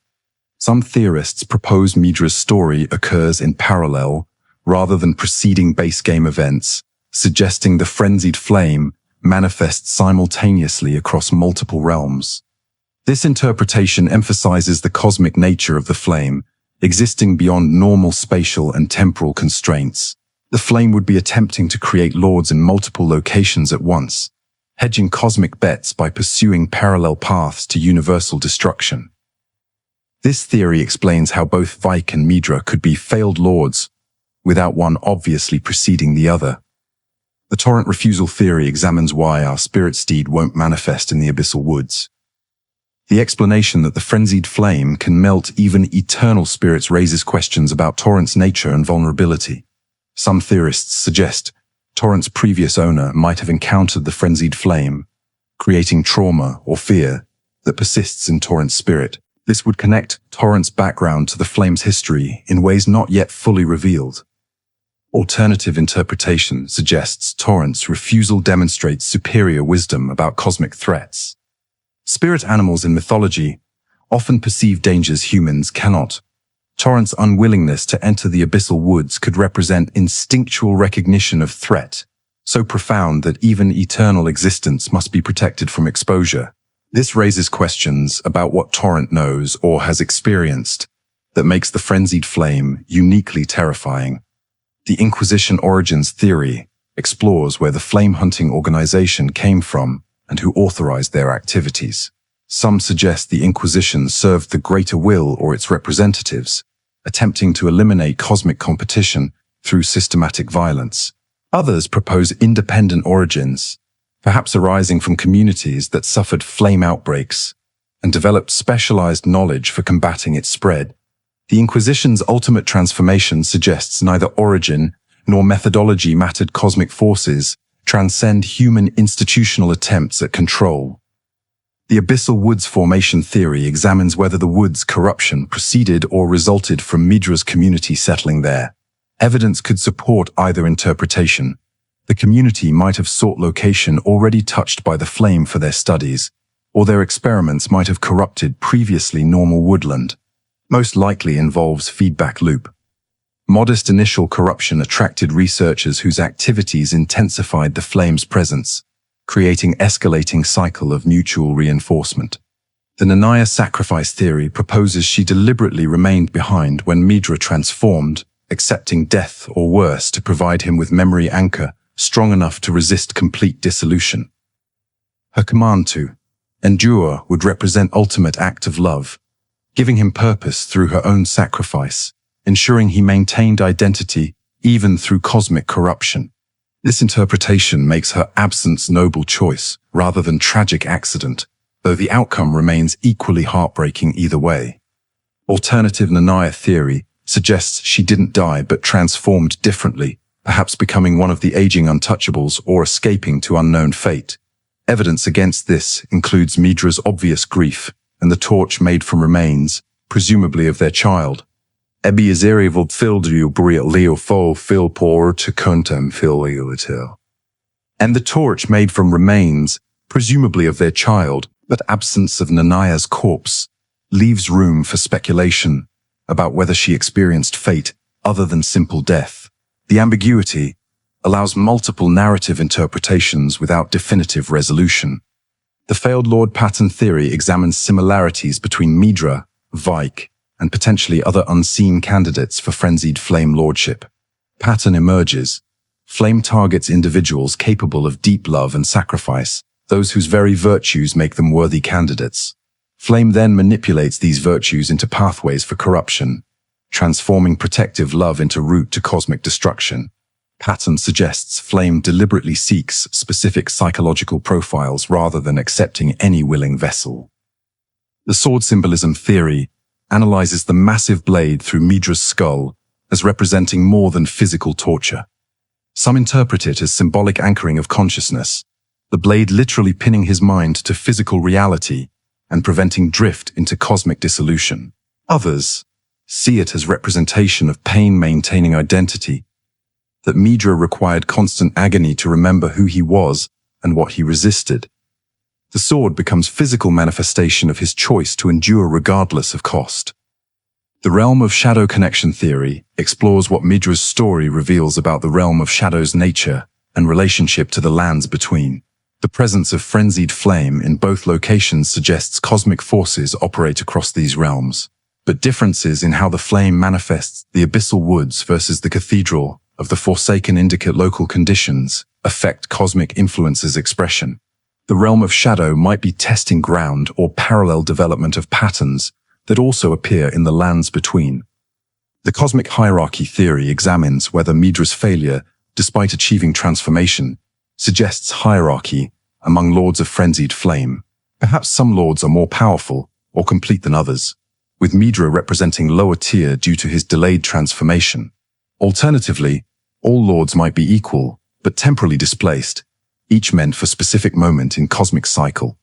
Some theorists propose Midra's story occurs in parallel rather than preceding base game events, suggesting the frenzied flame manifests simultaneously across multiple realms. This interpretation emphasizes the cosmic nature of the flame, existing beyond normal spatial and temporal constraints. The flame would be attempting to create lords in multiple locations at once, hedging cosmic bets by pursuing parallel paths to universal destruction. This theory explains how both Vike and Midra could be failed lords, without one obviously preceding the other. The torrent refusal theory examines why our spirit steed won't manifest in the Abyssal Woods. The explanation that the frenzied flame can melt even eternal spirits raises questions about Torrent's nature and vulnerability. Some theorists suggest Torrent's previous owner might have encountered the frenzied flame, creating trauma or fear that persists in Torrent's spirit. This would connect Torrent's background to the flame's history in ways not yet fully revealed. Alternative interpretation suggests Torrent's refusal demonstrates superior wisdom about cosmic threats. Spirit animals in mythology often perceive dangers humans cannot. Torrent's unwillingness to enter the Abyssal Woods could represent instinctual recognition of threat, so profound that even eternal existence must be protected from exposure. This raises questions about what Torrent knows or has experienced that makes the frenzied flame uniquely terrifying. The Inquisition origins theory explores where the flame-hunting organization came from and who authorized their activities. Some suggest the Inquisition served the Greater Will or its representatives, attempting to eliminate cosmic competition through systematic violence. Others propose independent origins, perhaps arising from communities that suffered flame outbreaks and developed specialized knowledge for combating its spread. The Inquisition's ultimate transformation suggests neither origin nor methodology mattered. Cosmic forces transcend human institutional attempts at control. The Abyssal Woods formation theory examines whether the woods' corruption proceeded or resulted from Midra's community settling there. Evidence could support either interpretation. The community might have sought location already touched by the flame for their studies, or their experiments might have corrupted previously normal woodland. Most likely involves feedback loop. Modest initial corruption attracted researchers whose activities intensified the flame's presence, creating escalating cycle of mutual reinforcement. The Nanaya sacrifice theory proposes she deliberately remained behind when Midra transformed, accepting death or worse to provide him with memory anchor strong enough to resist complete dissolution. Her command to endure would represent ultimate act of love, giving him purpose through her own sacrifice, ensuring he maintained identity even through cosmic corruption. This interpretation makes her absence noble choice rather than tragic accident, though the outcome remains equally heartbreaking either way. Alternative Nanaya theory suggests she didn't die but transformed differently, perhaps becoming one of the aging Untouchables or escaping to unknown fate. Evidence against this includes Midra's obvious grief and the torch made from remains, presumably of their child. Ebiazeri vod fildriu bria leo fo fil por to contem filiolitil. And the torch made from remains, presumably of their child, but absence of Nanaya's corpse, leaves room for speculation about whether she experienced fate other than simple death. The ambiguity allows multiple narrative interpretations without definitive resolution. The failed Lord pattern theory examines similarities between Midra, Vike, and potentially other unseen candidates for Frenzied Flame lordship. Pattern emerges. Flame targets individuals capable of deep love and sacrifice, those whose very virtues make them worthy candidates. Flame then manipulates these virtues into pathways for corruption, transforming protective love into route to cosmic destruction. Pattern suggests Flame deliberately seeks specific psychological profiles rather than accepting any willing vessel. The sword symbolism theory analyzes the massive blade through Midra's skull as representing more than physical torture. Some interpret it as symbolic anchoring of consciousness, the blade literally pinning his mind to physical reality and preventing drift into cosmic dissolution. Others see it as representation of pain maintaining identity, that Midra required constant agony to remember who he was and what he resisted. The sword becomes physical manifestation of his choice to endure regardless of cost. The Realm of Shadow connection theory explores what Midra's story reveals about the Realm of Shadow's nature and relationship to the lands between. The presence of Frenzied Flame in both locations suggests cosmic forces operate across these realms, but differences in how the flame manifests the Abyssal Woods versus the Cathedral of the Forsaken indicate local conditions affect cosmic influences expression. The Realm of Shadow might be testing ground or parallel development of patterns that also appear in the lands between. The cosmic hierarchy theory examines whether Midra's failure, despite achieving transformation, suggests hierarchy among lords of Frenzied Flame. Perhaps some lords are more powerful or complete than others, with Midra representing lower tier due to his delayed transformation. Alternatively, all lords might be equal, but temporally displaced, each meant for specific moment in cosmic cycle.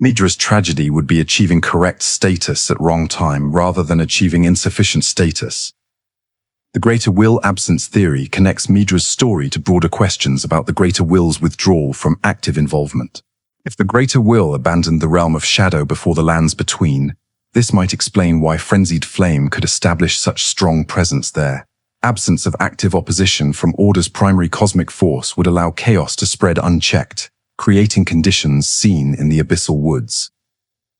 Midra's tragedy would be achieving correct status at wrong time rather than achieving insufficient status. The Greater Will absence theory connects Midra's story to broader questions about the Greater Will's withdrawal from active involvement. If the Greater Will abandoned the Realm of Shadow before the lands between, this might explain why Frenzied Flame could establish such strong presence there. Absence of active opposition from Order's primary cosmic force would allow chaos to spread unchecked, creating conditions seen in the Abyssal Woods.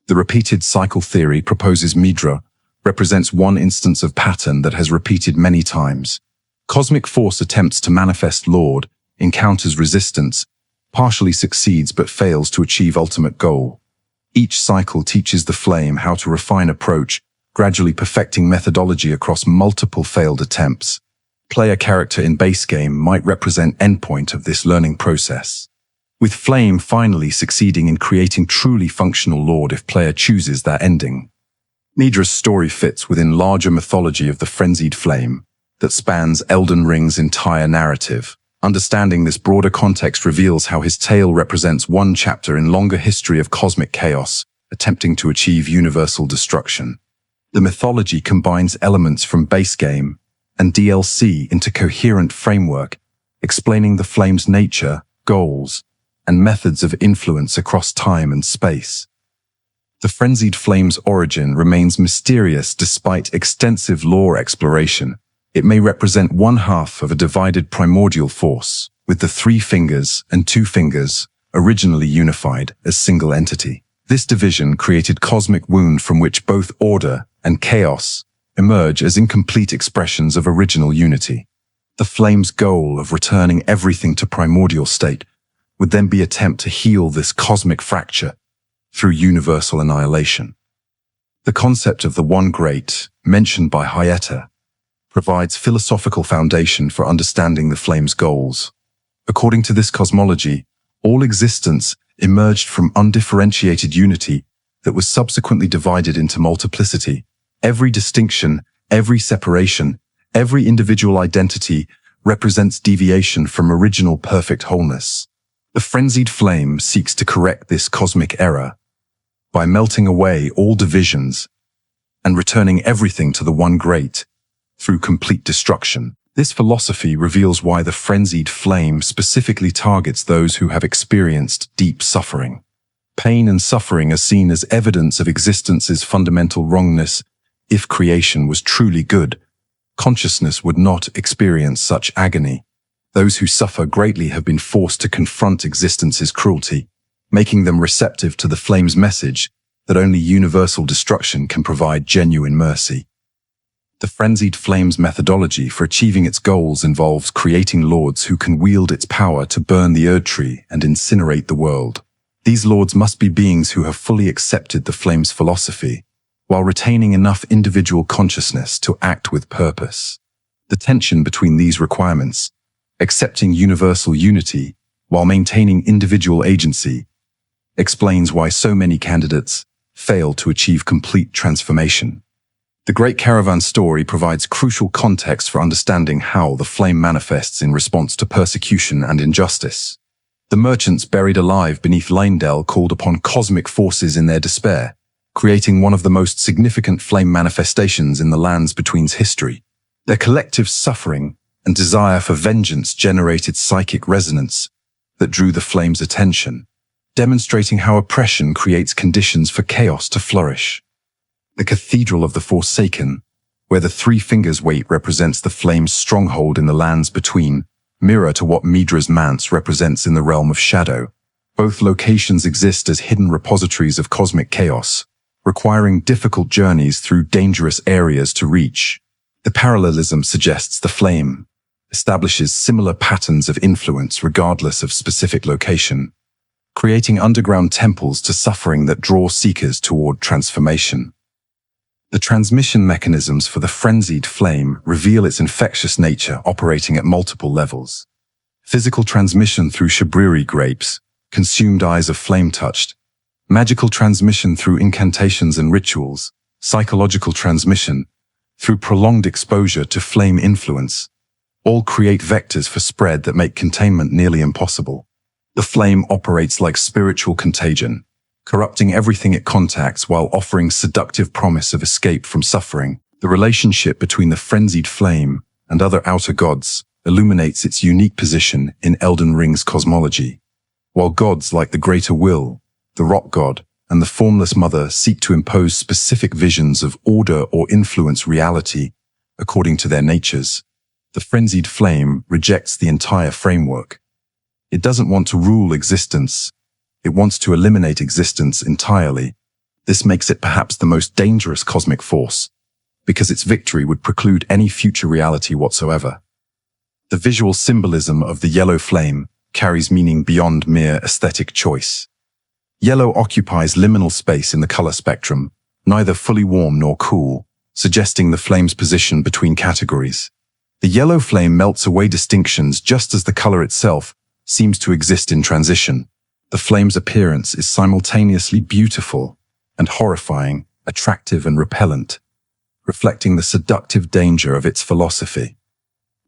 The repeated cycle theory proposes Midra represents one instance of pattern that has repeated many times. Cosmic force attempts to manifest Lord, encounters resistance, partially succeeds but fails to achieve ultimate goal. Each cycle teaches the flame how to refine approach, gradually perfecting methodology across multiple failed attempts. Player character in base game might represent endpoint of this learning process, with Flame finally succeeding in creating truly functional Lord if player chooses that ending. Midra's story fits within larger mythology of the Frenzied Flame that spans Elden Ring's entire narrative. Understanding this broader context reveals how his tale represents one chapter in longer history of cosmic chaos, attempting to achieve universal destruction. The mythology combines elements from base game and DLC into coherent framework, explaining the flame's nature, goals, and methods of influence across time and space. The Frenzied Flame's origin remains mysterious despite extensive lore exploration. It may represent one half of a divided primordial force, with the 3 fingers and 2 fingers originally unified as single entity. This division created cosmic wound from which both order and chaos emerge as incomplete expressions of original unity. The flame's goal of returning everything to primordial state would then be an attempt to heal this cosmic fracture through universal annihilation. The concept of the One Great, mentioned by Hyetta, provides philosophical foundation for understanding the flame's goals. According to this cosmology, all existence emerged from undifferentiated unity that was subsequently divided into multiplicity. Every distinction, every separation, every individual identity represents deviation from original perfect wholeness. The Frenzied Flame seeks to correct this cosmic error by melting away all divisions and returning everything to the One Great through complete destruction. This philosophy reveals why the Frenzied Flame specifically targets those who have experienced deep suffering. Pain and suffering are seen as evidence of existence's fundamental wrongness. If creation was truly good, consciousness would not experience such agony. Those who suffer greatly have been forced to confront existence's cruelty, making them receptive to the flame's message that only universal destruction can provide genuine mercy. The Frenzied Flame's methodology for achieving its goals involves creating lords who can wield its power to burn the Erdtree and incinerate the world. These lords must be beings who have fully accepted the flame's philosophy, while retaining enough individual consciousness to act with purpose. The tension between these requirements, accepting universal unity while maintaining individual agency, explains why so many candidates fail to achieve complete transformation. The Great Caravan story provides crucial context for understanding how the flame manifests in response to persecution and injustice. The merchants buried alive beneath Leyndell called upon cosmic forces in their despair, creating one of the most significant flame manifestations in the Lands Between's history. Their collective suffering and desire for vengeance generated psychic resonance that drew the flame's attention, demonstrating how oppression creates conditions for chaos to flourish. The Cathedral of the Forsaken, where the 3 fingers weight represents the flame's stronghold in the Lands Between, mirror to what Midra's manse represents in the realm of Shadow. Both locations exist as hidden repositories of cosmic chaos, requiring difficult journeys through dangerous areas to reach. The parallelism suggests the flame establishes similar patterns of influence regardless of specific location, creating underground temples to suffering that draw seekers toward transformation. The transmission mechanisms for the Frenzied Flame reveal its infectious nature operating at multiple levels. Physical transmission through Shabriri grapes, consumed eyes of flame touched, magical transmission through incantations and rituals, psychological transmission through prolonged exposure to flame influence, all create vectors for spread that make containment nearly impossible. The flame operates like spiritual contagion, corrupting everything it contacts while offering seductive promise of escape from suffering. The relationship between the Frenzied Flame and other outer gods illuminates its unique position in Elden Ring's cosmology. While gods like the Greater Will, the Rock God, and the Formless Mother seek to impose specific visions of order or influence reality according to their natures, the Frenzied Flame rejects the entire framework. It doesn't want to rule existence. It wants to eliminate existence entirely. This makes it perhaps the most dangerous cosmic force, because its victory would preclude any future reality whatsoever. The visual symbolism of the yellow flame carries meaning beyond mere aesthetic choice. Yellow occupies liminal space in the color spectrum, neither fully warm nor cool, suggesting the flame's position between categories. The yellow flame melts away distinctions just as the color itself seems to exist in transition. The flame's appearance is simultaneously beautiful and horrifying, attractive and repellent, reflecting the seductive danger of its philosophy.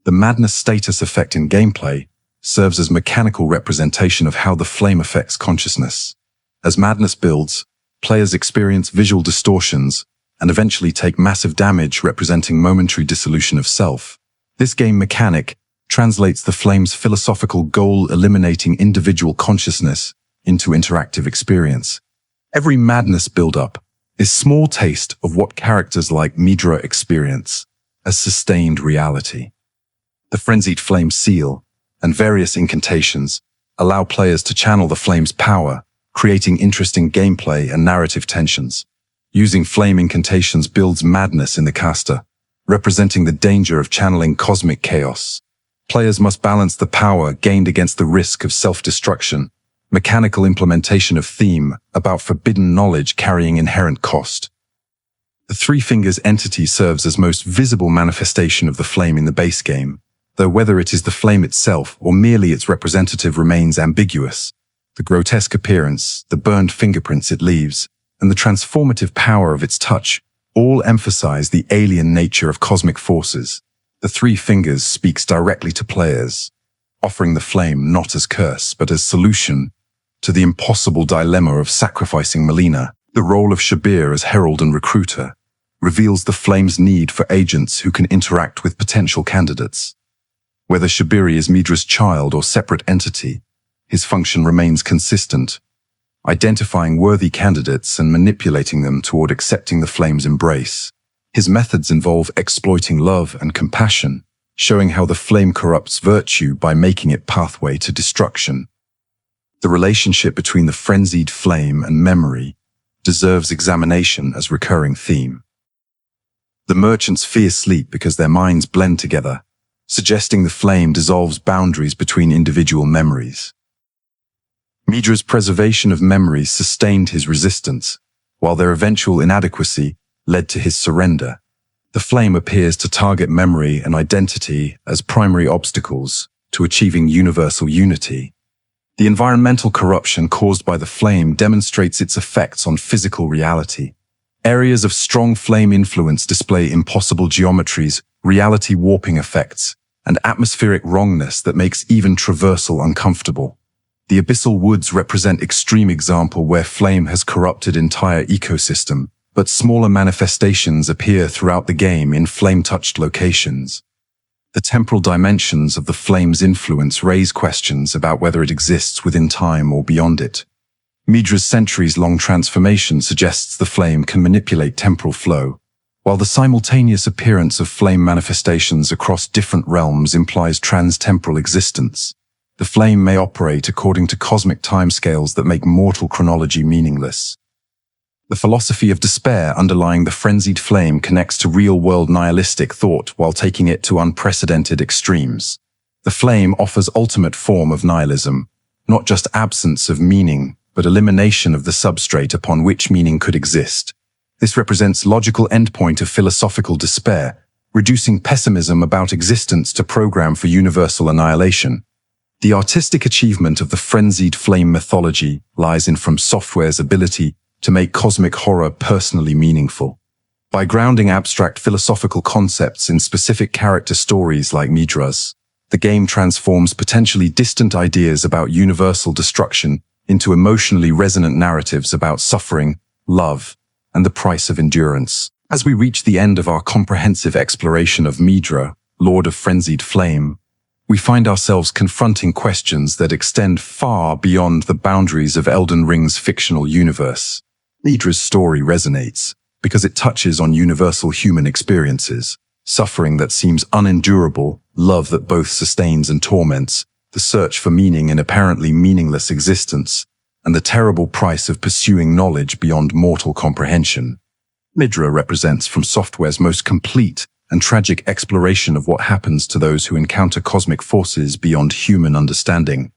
The madness status effect in gameplay serves as mechanical representation of how the flame affects consciousness. As madness builds, players experience visual distortions and eventually take massive damage, representing momentary dissolution of self. This game mechanic translates the flame's philosophical goal, eliminating individual consciousness, into interactive experience. Every madness build-up is small taste of what characters like Midra experience as sustained reality. The Frenzied Flame seal and various incantations allow players to channel the flame's power, creating interesting gameplay and narrative tensions. Using flame incantations builds madness in the caster, representing the danger of channeling cosmic chaos. Players must balance the power gained against the risk of self-destruction, mechanical implementation of theme about forbidden knowledge carrying inherent cost. The Three Fingers entity serves as most visible manifestation of the flame in the base game, though whether it is the flame itself or merely its representative remains ambiguous. The grotesque appearance, the burned fingerprints it leaves, and the transformative power of its touch all emphasize the alien nature of cosmic forces. The Three Fingers speaks directly to players, offering the flame not as curse but as solution to the impossible dilemma of sacrificing Melina. The role of Shabriri as herald and recruiter reveals the flame's need for agents who can interact with potential candidates. Whether Shabriri is Midra's child or separate entity, his function remains consistent, identifying worthy candidates and manipulating them toward accepting the flame's embrace. His methods involve exploiting love and compassion, showing how the flame corrupts virtue by making it pathway to destruction. The relationship between the frenzied flame and memory deserves examination as recurring theme. The merchants fear sleep because their minds blend together, suggesting the flame dissolves boundaries between individual memories. Midra's preservation of memories sustained his resistance, while their eventual inadequacy led to his surrender. The flame appears to target memory and identity as primary obstacles to achieving universal unity. The environmental corruption caused by the flame demonstrates its effects on physical reality. Areas of strong flame influence display impossible geometries, reality warping effects, and atmospheric wrongness that makes even traversal uncomfortable. The Abyssal Woods represent extreme example where flame has corrupted entire ecosystem, but smaller manifestations appear throughout the game in flame-touched locations. The temporal dimensions of the flame's influence raise questions about whether it exists within time or beyond it. Midra's centuries-long transformation suggests the flame can manipulate temporal flow, while the simultaneous appearance of flame manifestations across different realms implies trans-temporal existence. The flame may operate according to cosmic timescales that make mortal chronology meaningless. The philosophy of despair underlying the frenzied flame connects to real-world nihilistic thought while taking it to unprecedented extremes. The flame offers ultimate form of nihilism, not just absence of meaning, but elimination of the substrate upon which meaning could exist. This represents logical endpoint of philosophical despair, reducing pessimism about existence to program for universal annihilation. The artistic achievement of the frenzied flame mythology lies in From Software's ability to make cosmic horror personally meaningful. By grounding abstract philosophical concepts in specific character stories like Midra's, the game transforms potentially distant ideas about universal destruction into emotionally resonant narratives about suffering, love, and the price of endurance. As we reach the end of our comprehensive exploration of Midra, Lord of Frenzied Flame, we find ourselves confronting questions that extend far beyond the boundaries of Elden Ring's fictional universe. Midra's story resonates because it touches on universal human experiences, suffering that seems unendurable, love that both sustains and torments, the search for meaning in apparently meaningless existence, and the terrible price of pursuing knowledge beyond mortal comprehension. Midra represents From Software's most complete and tragic exploration of what happens to those who encounter cosmic forces beyond human understanding.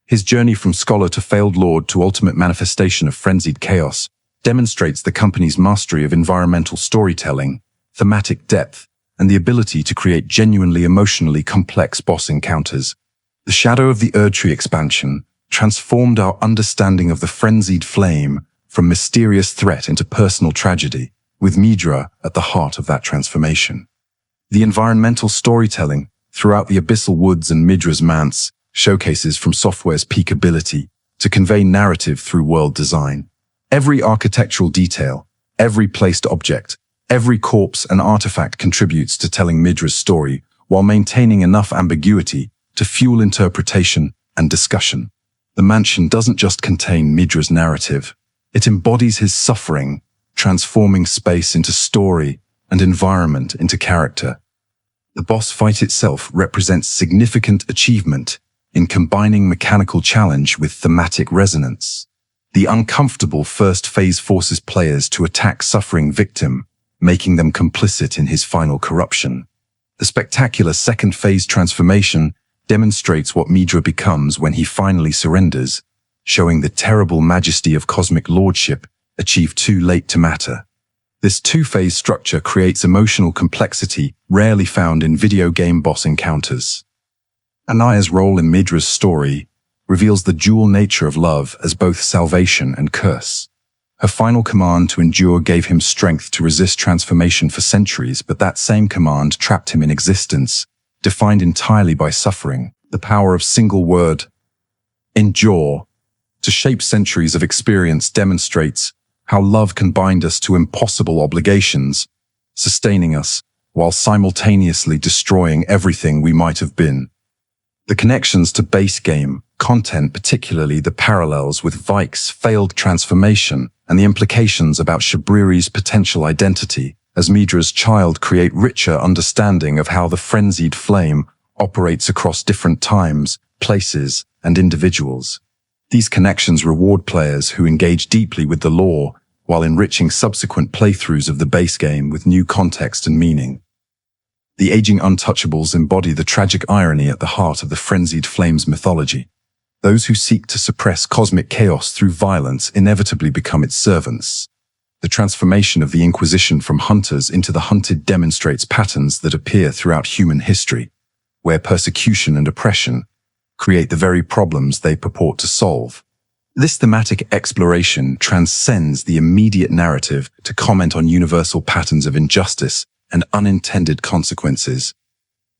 His journey from scholar to failed lord to ultimate manifestation of frenzied chaos demonstrates the company's mastery of environmental storytelling, thematic depth, and the ability to create genuinely emotionally complex boss encounters. The Shadow of the Erdtree expansion transformed our understanding of the frenzied flame from mysterious threat into personal tragedy, with Midra at the heart of that transformation. The environmental storytelling throughout the Abyssal Woods and Midra's Manse showcases From Software's peak ability to convey narrative through world design. Every architectural detail, every placed object, every corpse and artifact contributes to telling Midra's story, while maintaining enough ambiguity to fuel interpretation and discussion. The mansion doesn't just contain Midra's narrative, it embodies his suffering, transforming space into story and environment into character. The boss fight itself represents significant achievement in combining mechanical challenge with thematic resonance. The uncomfortable first phase forces players to attack suffering victim, making them complicit in his final corruption. The spectacular second phase transformation demonstrates what Midra becomes when he finally surrenders, showing the terrible majesty of cosmic lordship achieved too late to matter. This two-phase structure creates emotional complexity rarely found in video game boss encounters. Nanaya's role in Midra's story reveals the dual nature of love as both salvation and curse. Her final command to endure gave him strength to resist transformation for centuries, but that same command trapped him in existence, defined entirely by suffering. The power of single word, endure, to shape centuries of experience demonstrates how love can bind us to impossible obligations, sustaining us while simultaneously destroying everything we might have been. The connections to base game content, particularly the parallels with Vike's failed transformation and the implications about Shabriri's potential identity as Midra's child, create richer understanding of how the Frenzied Flame operates across different times, places, and individuals. These connections reward players who engage deeply with the lore while enriching subsequent playthroughs of the base game with new context and meaning. The aging Untouchables embody the tragic irony at the heart of the Frenzied Flame's mythology. Those who seek to suppress cosmic chaos through violence inevitably become its servants. The transformation of the Inquisition from hunters into the hunted demonstrates patterns that appear throughout human history, where persecution and oppression create the very problems they purport to solve. This thematic exploration transcends the immediate narrative to comment on universal patterns of injustice and unintended consequences.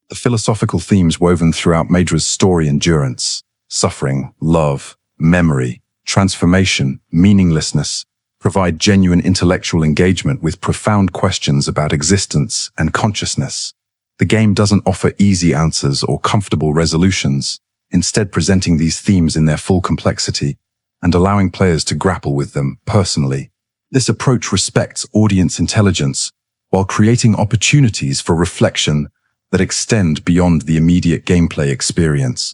The philosophical themes woven throughout Midra's story, endurance, suffering, love, memory, transformation, meaninglessness, provide genuine intellectual engagement with profound questions about existence and consciousness. The game doesn't offer easy answers or comfortable resolutions, instead presenting these themes in their full complexity and allowing players to grapple with them personally. This approach respects audience intelligence while creating opportunities for reflection that extend beyond the immediate gameplay experience.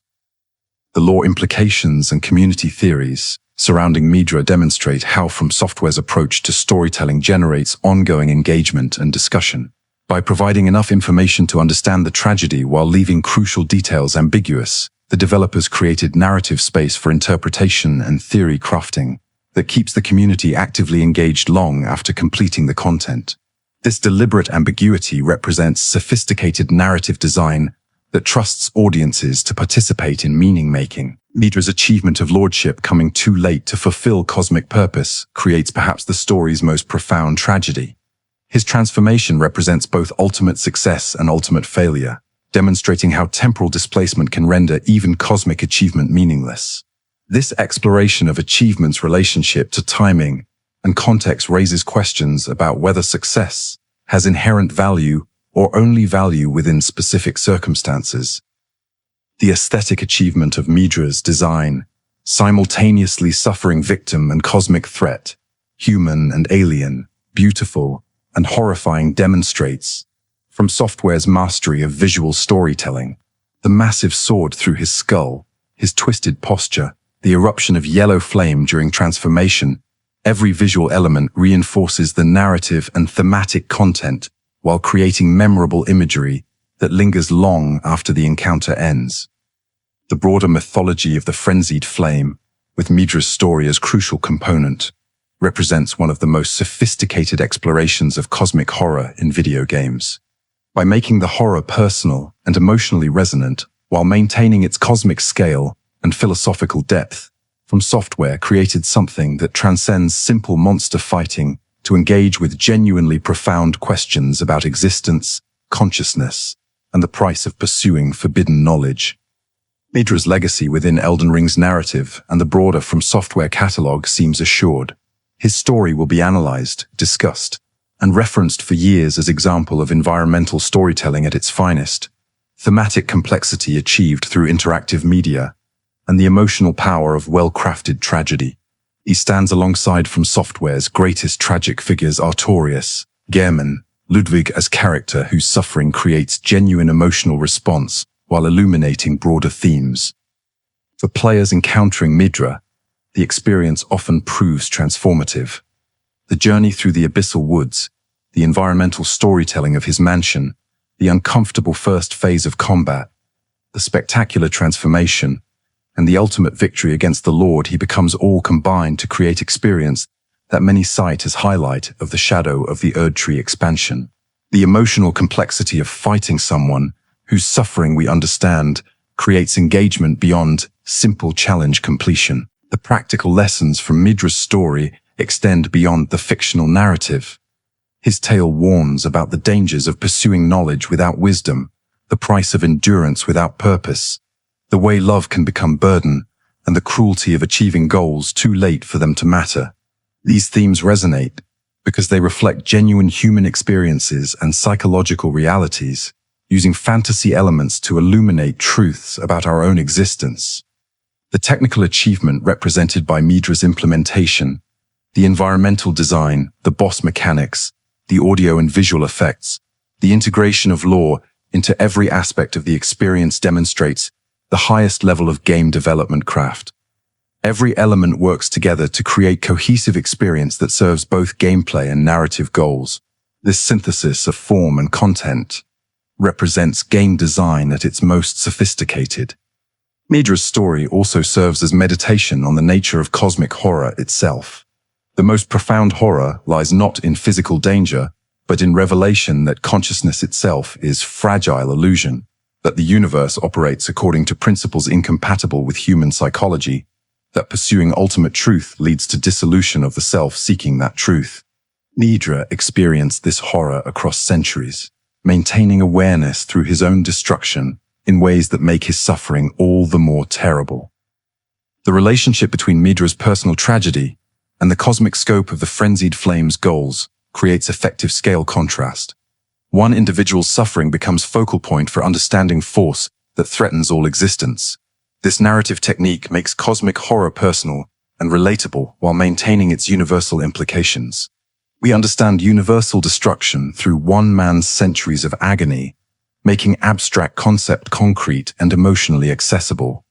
The lore implications and community theories surrounding Midra demonstrate how From Software's approach to storytelling generates ongoing engagement and discussion. By providing enough information to understand the tragedy while leaving crucial details ambiguous, the developers created narrative space for interpretation and theory crafting that keeps the community actively engaged long after completing the content. This deliberate ambiguity represents sophisticated narrative design that trusts audiences to participate in meaning-making. Midra's achievement of lordship coming too late to fulfill cosmic purpose creates perhaps the story's most profound tragedy. His transformation represents both ultimate success and ultimate failure, demonstrating how temporal displacement can render even cosmic achievement meaningless. This exploration of achievement's relationship to timing and context raises questions about whether success has inherent value or only value within specific circumstances. The aesthetic achievement of Midra's design, simultaneously suffering victim and cosmic threat, human and alien, beautiful and horrifying, demonstrates From Software's mastery of visual storytelling. The massive sword through his skull, his twisted posture, the eruption of yellow flame during transformation, every visual element reinforces the narrative and thematic content while creating memorable imagery that lingers long after the encounter ends. The broader mythology of the Frenzied Flame, with Midra's story as crucial component, represents one of the most sophisticated explorations of cosmic horror in video games. By making the horror personal and emotionally resonant while maintaining its cosmic scale and philosophical depth, From Software created something that transcends simple monster fighting to engage with genuinely profound questions about existence, consciousness, and the price of pursuing forbidden knowledge. Midra's legacy within Elden Ring's narrative and the broader From Software catalog seems assured. His story will be analyzed, discussed, and referenced for years as example of environmental storytelling at its finest, thematic complexity achieved through interactive media, and the emotional power of well-crafted tragedy. He stands alongside From Software's greatest tragic figures Artorias, Gehrman, Ludwig as character whose suffering creates genuine emotional response while illuminating broader themes. For players encountering Midra, the experience often proves transformative. The journey through the Abyssal Woods, the environmental storytelling of his mansion, the uncomfortable first phase of combat, the spectacular transformation, and the ultimate victory against the Lord he becomes all combined to create experience that many cite as highlight of the Shadow of the Erdtree expansion. The emotional complexity of fighting someone whose suffering we understand creates engagement beyond simple challenge completion. The practical lessons from Midra's story extend beyond the fictional narrative. His tale warns about the dangers of pursuing knowledge without wisdom, the price of endurance without purpose, the way love can become burden, and the cruelty of achieving goals too late for them to matter. These themes resonate because they reflect genuine human experiences and psychological realities, using fantasy elements to illuminate truths about our own existence. The technical achievement represented by Midra's implementation, the environmental design, the boss mechanics, the audio and visual effects, the integration of lore into every aspect of the experience demonstrates the highest level of game development craft. Every element works together to create cohesive experience that serves both gameplay and narrative goals. This synthesis of form and content represents game design at its most sophisticated. Midra's story also serves as meditation on the nature of cosmic horror itself. The most profound horror lies not in physical danger, but in revelation that consciousness itself is fragile illusion, that the universe operates according to principles incompatible with human psychology, that pursuing ultimate truth leads to dissolution of the self seeking that truth. Midra experienced this horror across centuries, maintaining awareness through his own destruction in ways that make his suffering all the more terrible. The relationship between Midra's personal tragedy and the cosmic scope of the Frenzied Flame's goals creates effective scale contrast. One individual's suffering becomes focal point for understanding force that threatens all existence. This narrative technique makes cosmic horror personal and relatable while maintaining its universal implications. We understand universal destruction through one man's centuries of agony, making abstract concept concrete and emotionally accessible.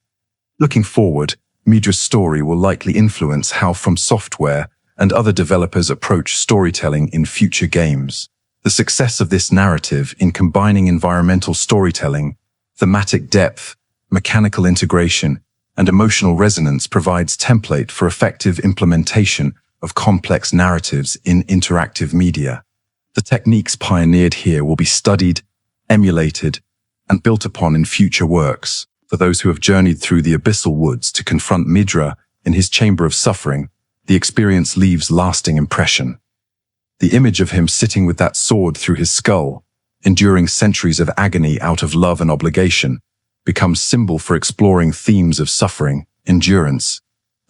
Looking forward, Midra's story will likely influence how From Software and other developers approach storytelling in future games. The success of this narrative in combining environmental storytelling, thematic depth, mechanical integration, and emotional resonance provides template for effective implementation of complex narratives in interactive media. The techniques pioneered here will be studied, emulated, and built upon in future works. For those who have journeyed through the Abyssal Woods to confront Midra in his chamber of suffering, the experience leaves lasting impression. The image of him sitting with that sword through his skull, enduring centuries of agony out of love and obligation, becomes symbol for exploring themes of suffering, endurance,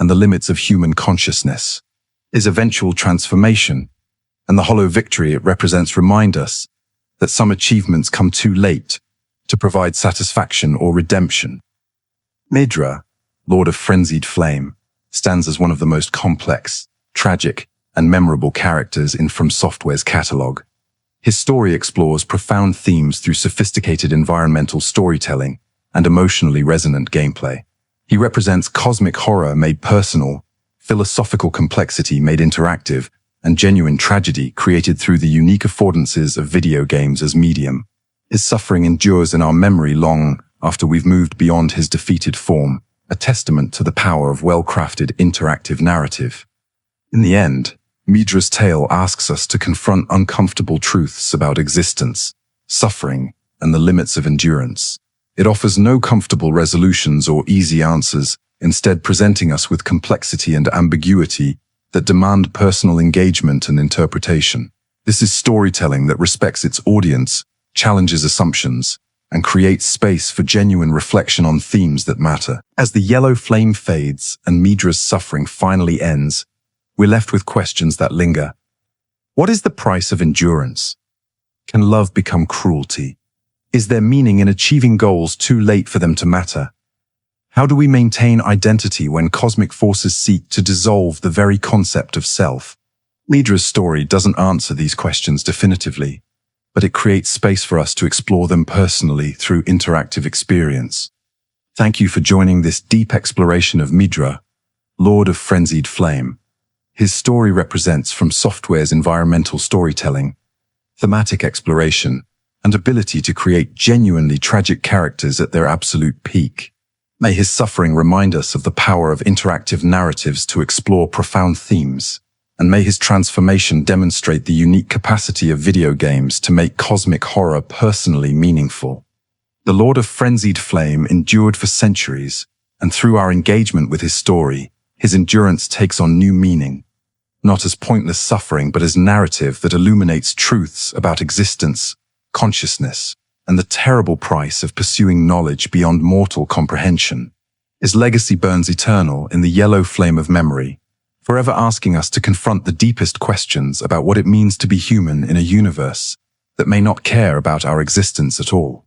and the limits of human consciousness. His eventual transformation and the hollow victory it represents remind us that some achievements come too late to provide satisfaction or redemption. Midra, Lord of Frenzied Flame, stands as one of the most complex, tragic, and memorable characters in From Software's catalog. His story explores profound themes through sophisticated environmental storytelling and emotionally resonant gameplay. He represents cosmic horror made personal, philosophical complexity made interactive, and genuine tragedy created through the unique affordances of video games as medium. His suffering endures in our memory long after we've moved beyond his defeated form, a testament to the power of well-crafted interactive narrative. In the end, Midra's tale asks us to confront uncomfortable truths about existence, suffering, and the limits of endurance. It offers no comfortable resolutions or easy answers, instead presenting us with complexity and ambiguity that demand personal engagement and interpretation. This is storytelling that respects its audience, challenges assumptions, and creates space for genuine reflection on themes that matter. As the yellow flame fades and Midra's suffering finally ends, we're left with questions that linger. What is the price of endurance? Can love become cruelty? Is there meaning in achieving goals too late for them to matter? How do we maintain identity when cosmic forces seek to dissolve the very concept of self? Midra's story doesn't answer these questions definitively, but it creates space for us to explore them personally through interactive experience. Thank you for joining this deep exploration of Midra, Lord of Frenzied Flame. His story represents from software's environmental storytelling, thematic exploration, and ability to create genuinely tragic characters at their absolute peak. May his suffering remind us of the power of interactive narratives to explore profound themes, and may his transformation demonstrate the unique capacity of video games to make cosmic horror personally meaningful. The Lord of Frenzied Flame endured for centuries, and through our engagement with his story, his endurance takes on new meaning, not as pointless suffering but as narrative that illuminates truths about existence, consciousness, and the terrible price of pursuing knowledge beyond mortal comprehension. His legacy burns eternal in the yellow flame of memory, forever asking us to confront the deepest questions about what it means to be human in a universe that may not care about our existence at all.